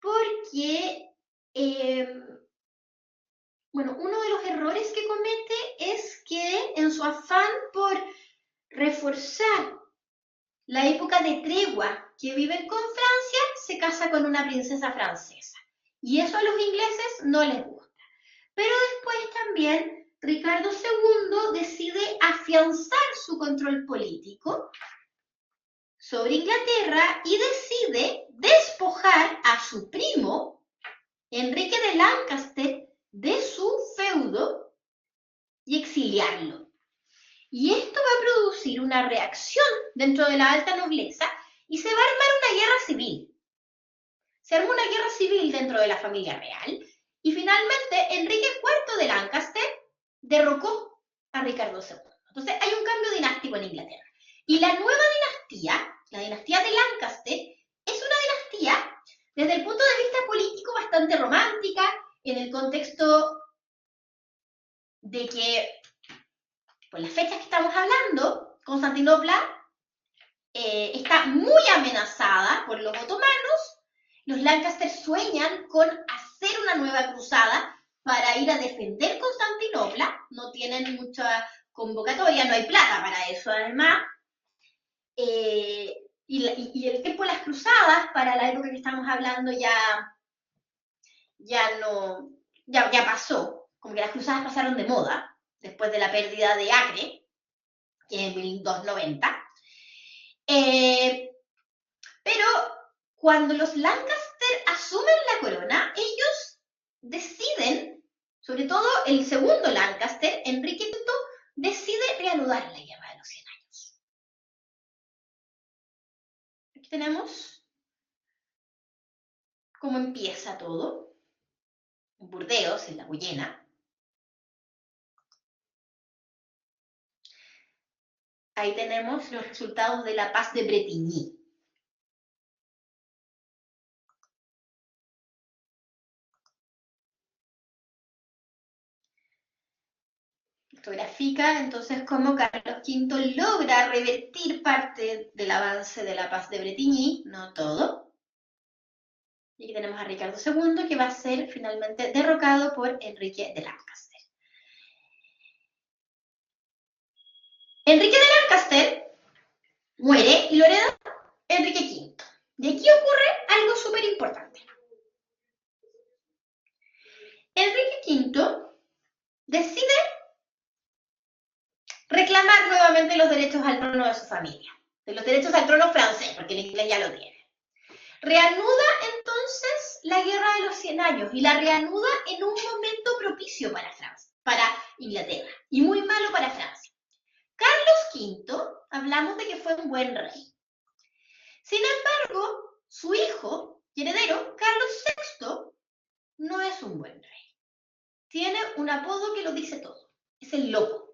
porque, uno de los errores que comete es que en su afán por reforzar la época de tregua que viven con Francia, se casa con una princesa francesa. Y eso a los ingleses no les gusta. Pero después también Ricardo II decide afianzar su control político sobre Inglaterra y decide despojar a su primo, Enrique de Lancaster, de su feudo y exiliarlo. Y esto va a producir una reacción dentro de la alta nobleza y se va a armar una guerra civil. Se armó una guerra civil dentro de la familia real y finalmente Enrique IV de Lancaster derrocó a Ricardo II. Entonces hay un cambio dinástico en Inglaterra. Y la nueva dinastía, la dinastía de Lancaster, es una dinastía desde el punto de vista político bastante romántica, en el contexto de que, por las fechas que estamos hablando, Constantinopla está muy amenazada por los otomanos. Los Lancaster sueñan con hacer una nueva cruzada para ir a defender Constantinopla. No tienen mucha convocatoria, no hay plata para eso además. Y el tiempo de las cruzadas, para la época que estamos hablando, ya pasó. Como que las cruzadas pasaron de moda después de la pérdida de Acre, que es en 1290. Pero cuando los Lancaster asumen la corona, ellos deciden, sobre todo el segundo Lancaster, Enrique V, decide reanudar la guerra de los 100 años. Aquí tenemos cómo empieza todo. En Burdeos, en la Guyena. Ahí tenemos los resultados de la paz de Bretigny. Esto grafica entonces cómo Carlos V logra revertir parte del avance de la paz de Bretigny, no todo. Y aquí tenemos a Ricardo II, que va a ser finalmente derrocado por Enrique de Lancaster. Enrique de Lancaster muere y lo hereda Enrique V. Y aquí ocurre algo súper importante. Enrique V decide reclamar nuevamente los derechos al trono de su familia, de los derechos al trono francés, porque el inglés ya lo tiene. Reanuda entonces la Guerra de los 100 Años y la reanuda en un momento propicio para Francia, para Inglaterra, y muy malo para Francia. Carlos V, hablamos de que fue un buen rey. Sin embargo, su hijo y heredero, Carlos VI, no es un buen rey. Tiene un apodo que lo dice todo. Es el loco.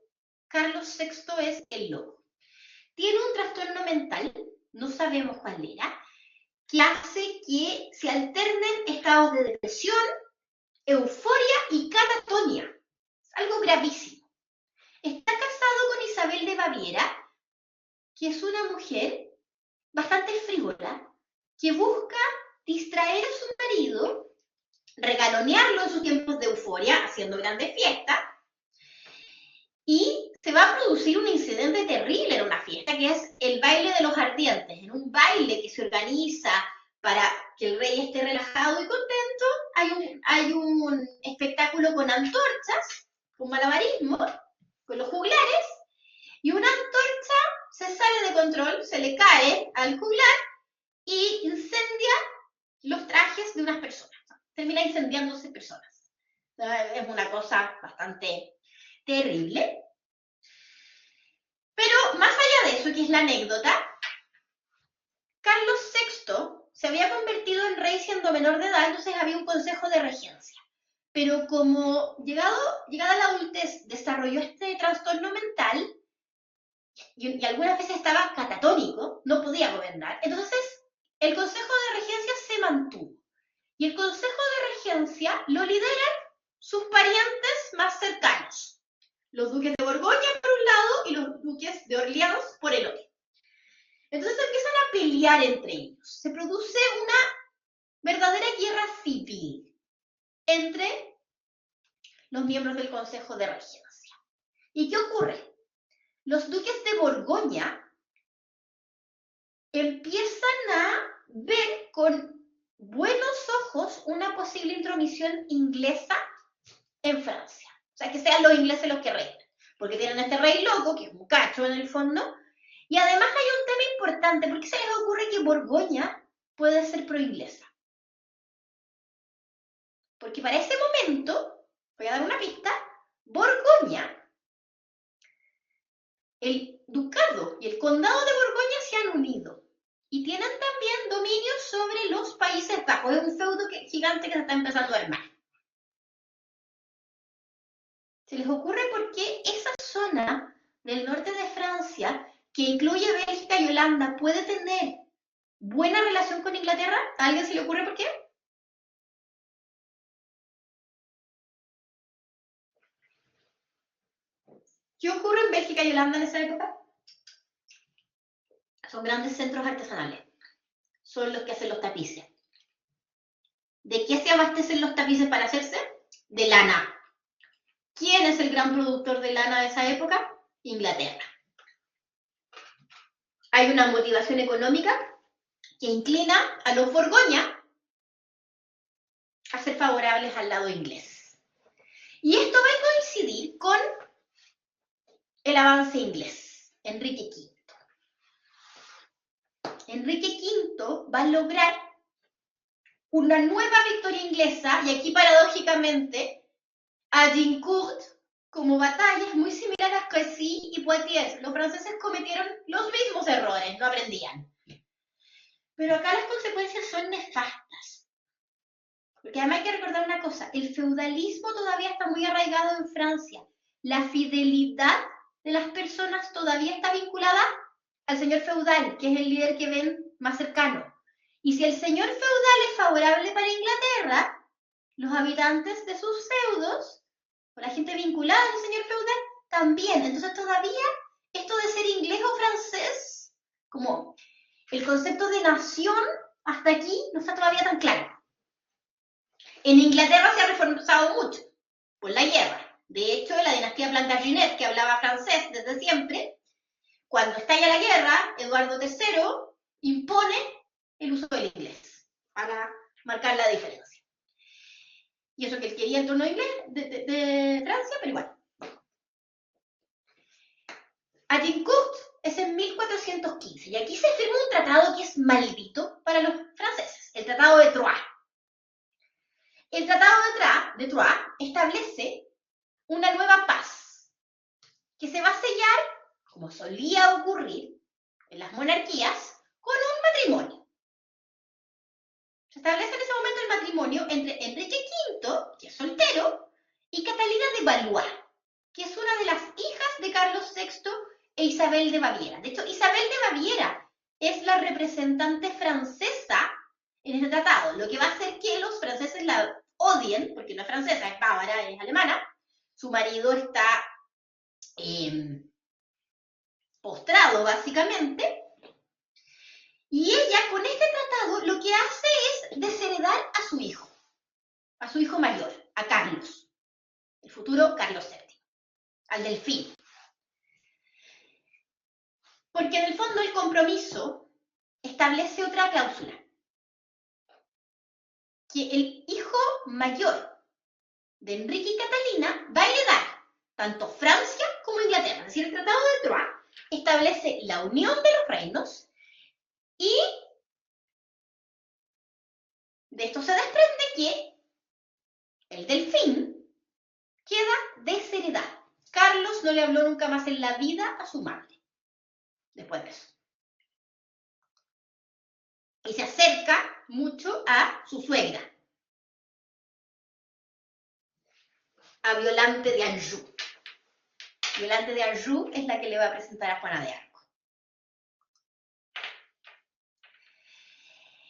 Carlos VI es el loco. Tiene un trastorno mental, no sabemos cuál era, que hace que se alternen estados de depresión, euforia y catatonia. Es algo gravísimo. Está casado con Isabel de Baviera, que es una mujer bastante frívola, que busca distraer a su marido, regalonearlo en sus tiempos de euforia, haciendo grandes fiestas, y se va a producir un incidente terrible en una fiesta, que es el baile de los ardientes. En un baile que se organiza para que el rey esté relajado y contento, hay un espectáculo con antorchas, con malabarismo, con los juglares, y una antorcha se sale de control, se le cae al juglar y incendia los trajes de unas personas. Termina incendiándose personas. Es una cosa bastante terrible. Pero más allá de eso, que es la anécdota, Carlos VI se había convertido en rey siendo menor de edad, entonces había un consejo de regencia. Pero como llegada a la adultez desarrolló este trastorno mental y algunas veces estaba catatónico, no podía gobernar, entonces el consejo de regencia se mantuvo. Y el consejo de regencia lo lideran sus parientes más cercanos. Los duques de Borgoña por un lado y los duques de Orleans por el otro. Entonces empiezan a pelear entre ellos. Se produce una verdadera guerra civil entre los miembros del Consejo de Regencia. ¿Y qué ocurre? Los duques de Borgoña empiezan a ver con buenos ojos una posible intromisión inglesa en Francia. O sea, que sean los ingleses los que reinen. Porque tienen a este rey loco, que es un cacho en el fondo. Y además hay un tema importante. ¿Por qué se les ocurre que Borgoña puede ser pro-inglesa? Porque para ese momento, voy a dar una pista, Borgoña, el ducado y el condado de Borgoña se han unido. Y tienen también dominio sobre los Países Bajos. Es un feudo gigante que se está empezando a armar. Se les ocurre por qué esa zona del norte de Francia, que incluye Bélgica y Holanda, puede tener buena relación con Inglaterra. ¿A alguien se le ocurre por qué? ¿Qué ocurre en Bélgica y Holanda en esa época? Son grandes centros artesanales. Son los que hacen los tapices. ¿De qué se abastecen los tapices para hacerse? De lana. ¿Quién es el gran productor de lana de esa época? Inglaterra. Hay una motivación económica que inclina a los Borgoña a ser favorables al lado inglés. Y esto va a coincidir con el avance inglés, Enrique V. Enrique V va a lograr una nueva victoria inglesa, y aquí paradójicamente Agincourt como batalla es muy similar a Crécy y Poitiers. Los franceses cometieron los mismos errores, no aprendían. Pero acá las consecuencias son nefastas. Porque además hay que recordar una cosa, el feudalismo todavía está muy arraigado en Francia. La fidelidad de las personas todavía está vinculada al señor feudal, que es el líder que ven más cercano. Y si el señor feudal es favorable para Inglaterra, los habitantes de sus feudos, o la gente vinculada al señor feudal, también. Entonces todavía esto de ser inglés o francés, como el concepto de nación, hasta aquí no está todavía tan claro. En Inglaterra se ha reforzado mucho por la guerra. De hecho, la dinastía Plantagenet, que hablaba francés desde siempre, cuando estalla la guerra, Eduardo III impone el uso del inglés para marcar la diferencia. Y eso que él quería el trono inglés de Francia, pero igual. Agincourt es en 1415 y aquí se firma un tratado que es maldito para los franceses, el Tratado de Troyes. El Tratado de Troyes establece una nueva paz que se va a sellar, como solía ocurrir en las monarquías, con un matrimonio. Se establece en ese momento el matrimonio entre Enrique V, que es soltero, y Catalina de Valois, que es una de las hijas de Carlos VI e Isabel de Baviera. De hecho, Isabel de Baviera es la representante francesa en este tratado, lo que va a hacer que los franceses la odien, porque no es francesa, es bávara, es alemana. Su marido está postrado, básicamente. Y ella, con este tratado, lo que hace es desheredar a su hijo mayor, a Carlos, el futuro Carlos VII, al delfín. Porque en el fondo el compromiso establece otra cláusula, que el hijo mayor de Enrique y Catalina va a heredar tanto Francia como Inglaterra. Es decir, el Tratado de Troyes establece la unión de los reinos y de esto se desprende que el delfín queda desheredado. Carlos no le habló nunca más en la vida a su madre después de eso. Y se acerca mucho a su suegra, a Violante de Anjou. Violante de Anjou es la que le va a presentar a Juana de Arco.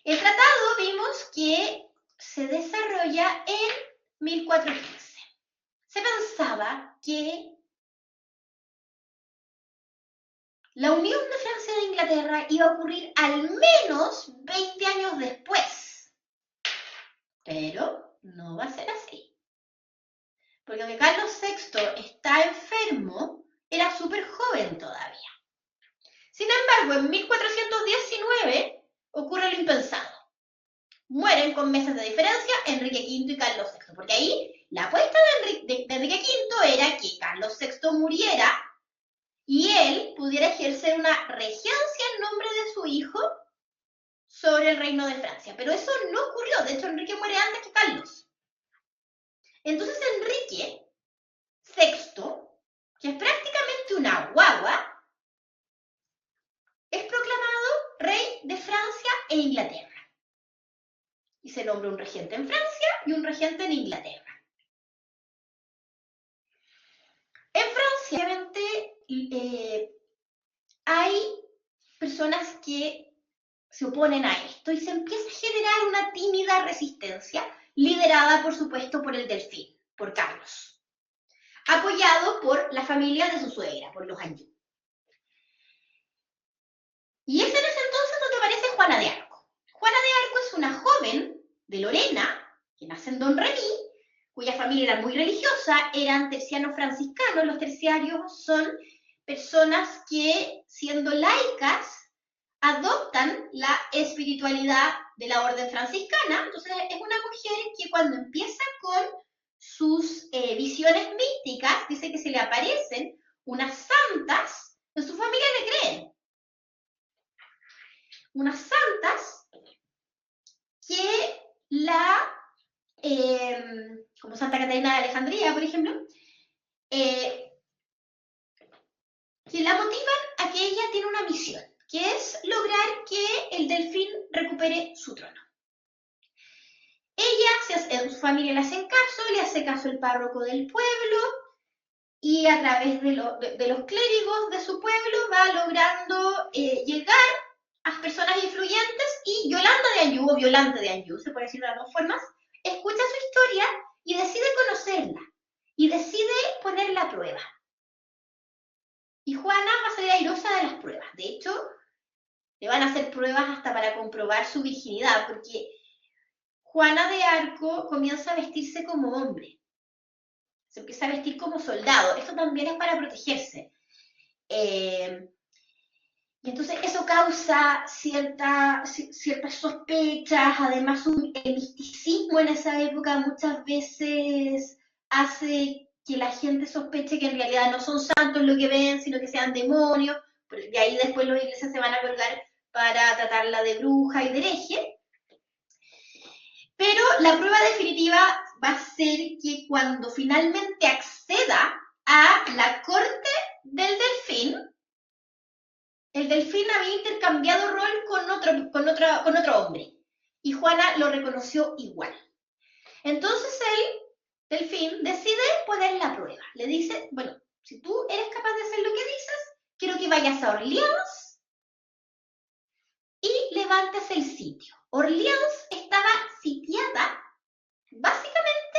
El tratado vimos que se desarrolla en 1415. Se pensaba que la unión de Francia e Inglaterra iba a ocurrir al menos 20 años después. Pero no va a ser así. Porque aunque Carlos VI está enfermo, era súper joven todavía. Sin embargo, en 1419 ocurre lo impensado. Mueren con meses de diferencia Enrique V y Carlos VI, porque ahí la apuesta de Enrique V era que Carlos VI muriera y él pudiera ejercer una regencia en nombre de su hijo sobre el reino de Francia. Pero eso no ocurrió, de hecho Enrique muere antes que Carlos. Entonces Enrique VI, que es prácticamente una guagua, es proclamado rey de Francia e Inglaterra. Y se nombra un regente en Francia y un regente en Inglaterra. En Francia, obviamente, hay personas que se oponen a esto y se empieza a generar una tímida resistencia, liderada, por supuesto, por el delfín, por Carlos, apoyado por la familia de su suegra, por los Anjou. Y es en ese entonces donde aparece Juana de Arco. Juana de Arco es una joven de Lorena, que nace en Don Remy, cuya familia era muy religiosa, eran tercianos franciscanos. Los terciarios son personas que, siendo laicas, adoptan la espiritualidad de la orden franciscana. Entonces es una mujer que cuando empieza con sus visiones místicas, dice que se le aparecen unas santas, en su familia le creen. Unas santas que como Santa Catarina de Alejandría, por ejemplo, que la motivan a que ella tiene una misión, que es lograr que el delfín recupere su trono. Ella, su familia le hace caso el párroco del pueblo, y a través de los clérigos de su pueblo va logrando llegar a personas influyentes, y Yolanda de Anjou, o Violante de Anjou, se puede decir de las dos formas, escucha su historia y decide conocerla, y decide ponerla a prueba. Y Juana va a salir airosa de las pruebas. De hecho, le van a hacer pruebas hasta para comprobar su virginidad, porque Juana de Arco comienza a vestirse como hombre. Se empieza a vestir como soldado. Esto también es para protegerse. Y entonces eso causa ciertas sospechas. Además, el misticismo en esa época muchas veces hace que la gente sospeche que en realidad no son santos lo que ven, sino que sean demonios. De ahí después los iglesias se van a colgar para tratarla de bruja y de hereje. Pero la prueba definitiva va a ser que cuando finalmente acceda a la corte del delfín, el delfín había intercambiado rol con otro hombre. Y Juana lo reconoció igual. Entonces el delfín decide poner la prueba. Le dice, bueno, si tú eres capaz de hacer lo que dices, quiero que vayas a Orleans y levantes el sitio. Orleans estaba sitiada básicamente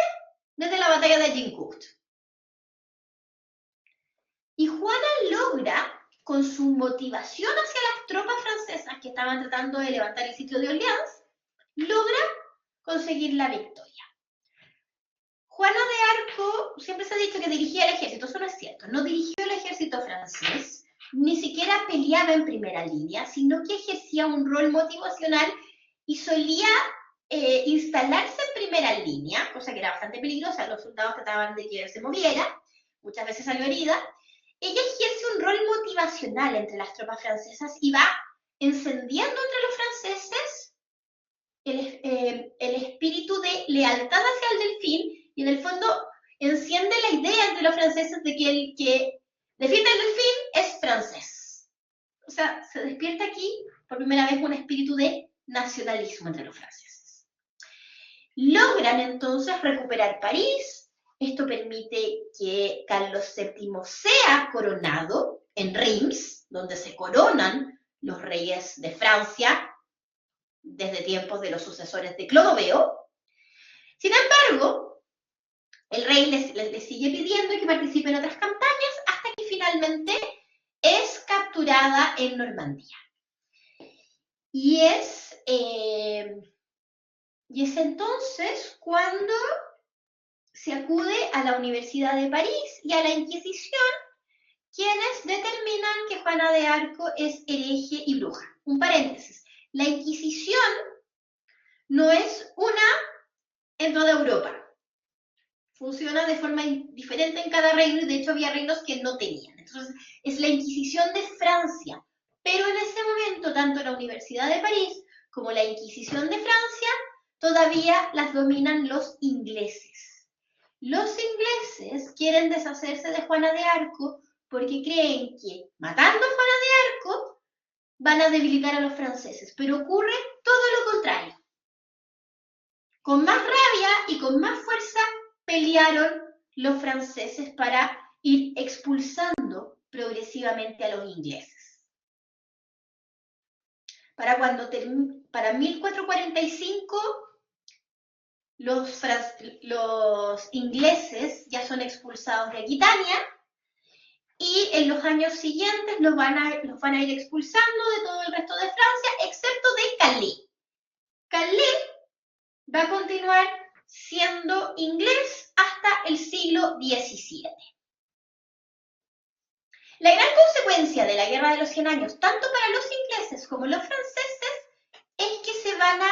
desde la batalla de Agincourt. Y Juana logra, con su motivación hacia las tropas francesas que estaban tratando de levantar el sitio de Orleans, logra conseguir la victoria. Juana de Arco siempre se ha dicho que dirigía el ejército, eso no es cierto, no dirigió el ejército francés, ni siquiera peleaba en primera línea, sino que ejercía un rol motivacional y solía instalarse en primera línea, cosa que era bastante peligrosa, los soldados trataban de que se moviera, muchas veces salió herida. Ella ejerce un rol motivacional entre las tropas francesas y va encendiendo entre los franceses el espíritu de lealtad hacia el delfín, y en el fondo enciende la idea entre los franceses de que el que defiende el delfín es francés. O sea, se despierta aquí por primera vez un espíritu de nacionalismo entre los franceses. Logran entonces recuperar París. Esto permite que Carlos VII sea coronado en Reims, donde se coronan los reyes de Francia desde tiempos de los sucesores de Clodoveo. Sin embargo, el rey le sigue pidiendo que participe en otras campañas hasta que finalmente es capturada en Normandía. Y es entonces cuando se acude a la Universidad de París y a la Inquisición, quienes determinan que Juana de Arco es hereje y bruja. Un paréntesis, la Inquisición no es una en toda Europa. Funciona de forma diferente en cada reino y de hecho había reinos que no tenían. Entonces es la Inquisición de Francia. Pero en ese momento, tanto la Universidad de París como la Inquisición de Francia todavía las dominan los ingleses. Los ingleses quieren deshacerse de Juana de Arco porque creen que matando a Juana de Arco van a debilitar a los franceses. Pero ocurre todo lo contrario. Con más rabia y con más fuerza pelearon los franceses para ir expulsando progresivamente a los ingleses. Para 1445, los ingleses ya son expulsados de Aquitania y en los años siguientes los van a ir expulsando de todo el resto de Francia, excepto de Calais. Calais va a continuar siendo inglés hasta el siglo XVII. La gran consecuencia de la Guerra de los 100 Años, tanto para los ingleses como los franceses, es que se van a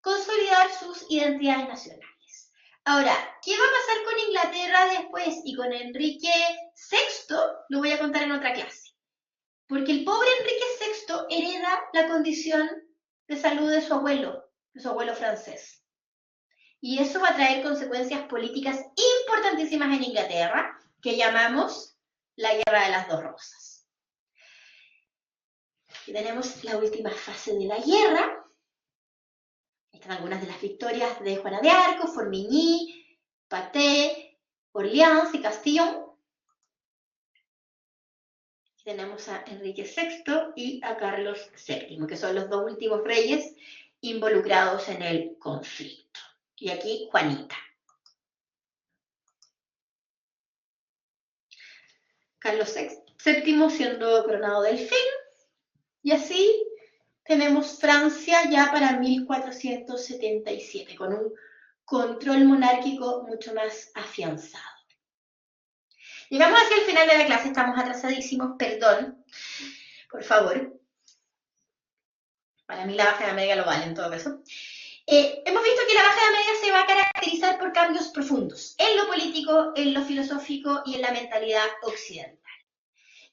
consolidar sus identidades nacionales. Ahora, ¿qué va a pasar con Inglaterra después y con Enrique VI? Lo voy a contar en otra clase. Porque el pobre Enrique VI hereda la condición de salud de su abuelo francés. Y eso va a traer consecuencias políticas importantísimas en Inglaterra, que llamamos la Guerra de las Dos Rosas. Aquí tenemos la última fase de la guerra. Están algunas de las victorias de Juana de Arco, Formigny, Patay, Orleans y Castillon. Aquí tenemos a Enrique VI y a Carlos VII, que son los dos últimos reyes involucrados en el conflicto. Y aquí Juanita. Carlos VI VII siendo coronado delfín, y así tenemos Francia ya para 1477, con un control monárquico mucho más afianzado. Llegamos hacia el final de la clase, estamos atrasadísimos, perdón, por favor. Para mí la Baja Edad Media lo vale en todo caso. Hemos visto que la Baja Edad Media se va a caracterizar por cambios profundos en lo político, en lo filosófico y en la mentalidad occidental.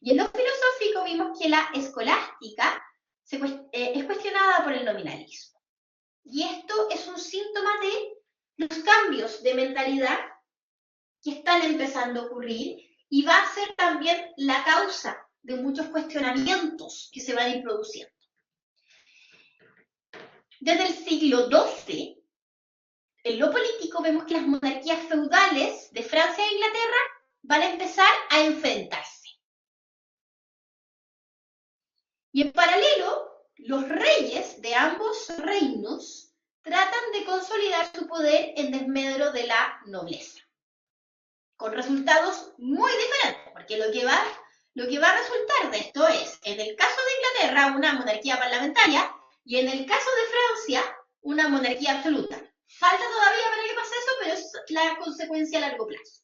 Y en lo filosófico vimos que la escolástica es cuestionada por el nominalismo. Y esto es un síntoma de los cambios de mentalidad que están empezando a ocurrir y va a ser también la causa de muchos cuestionamientos que se van a ir produciendo. Desde el siglo XII, en lo político vemos que las monarquías feudales de Francia e Inglaterra van a empezar a enfrentarse. Y en paralelo, los reyes de ambos reinos tratan de consolidar su poder en desmedro de la nobleza, con resultados muy diferentes, porque lo que va a resultar de esto es, en el caso de Inglaterra, una monarquía parlamentaria, y en el caso de Francia, una monarquía absoluta. Falta todavía para que pase eso, pero es la consecuencia a largo plazo.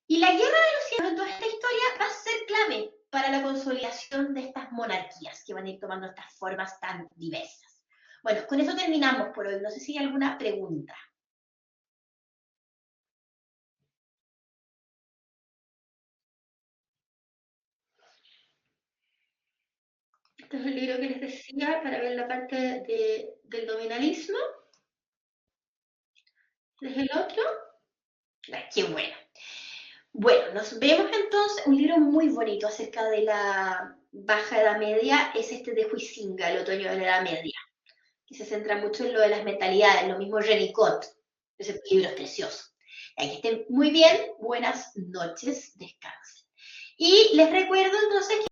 Y la Guerra de los 100 Años en toda esta historia va a ser clave para la consolidación de estas monarquías, que van a ir tomando estas formas tan diversas. Bueno, con eso terminamos por hoy. No sé si hay alguna pregunta. Este es el libro que les decía para ver la parte del nominalismo. ¿Este es el otro? ¡Qué bueno! Bueno, nos vemos entonces. Un libro muy bonito acerca de la Baja Edad Media es este de Huizinga, El otoño de la Edad Media, que se centra mucho en lo de las mentalidades, lo mismo Renicot. Ese libro es precioso. Que estén muy bien, buenas noches, descansen. Y les recuerdo entonces que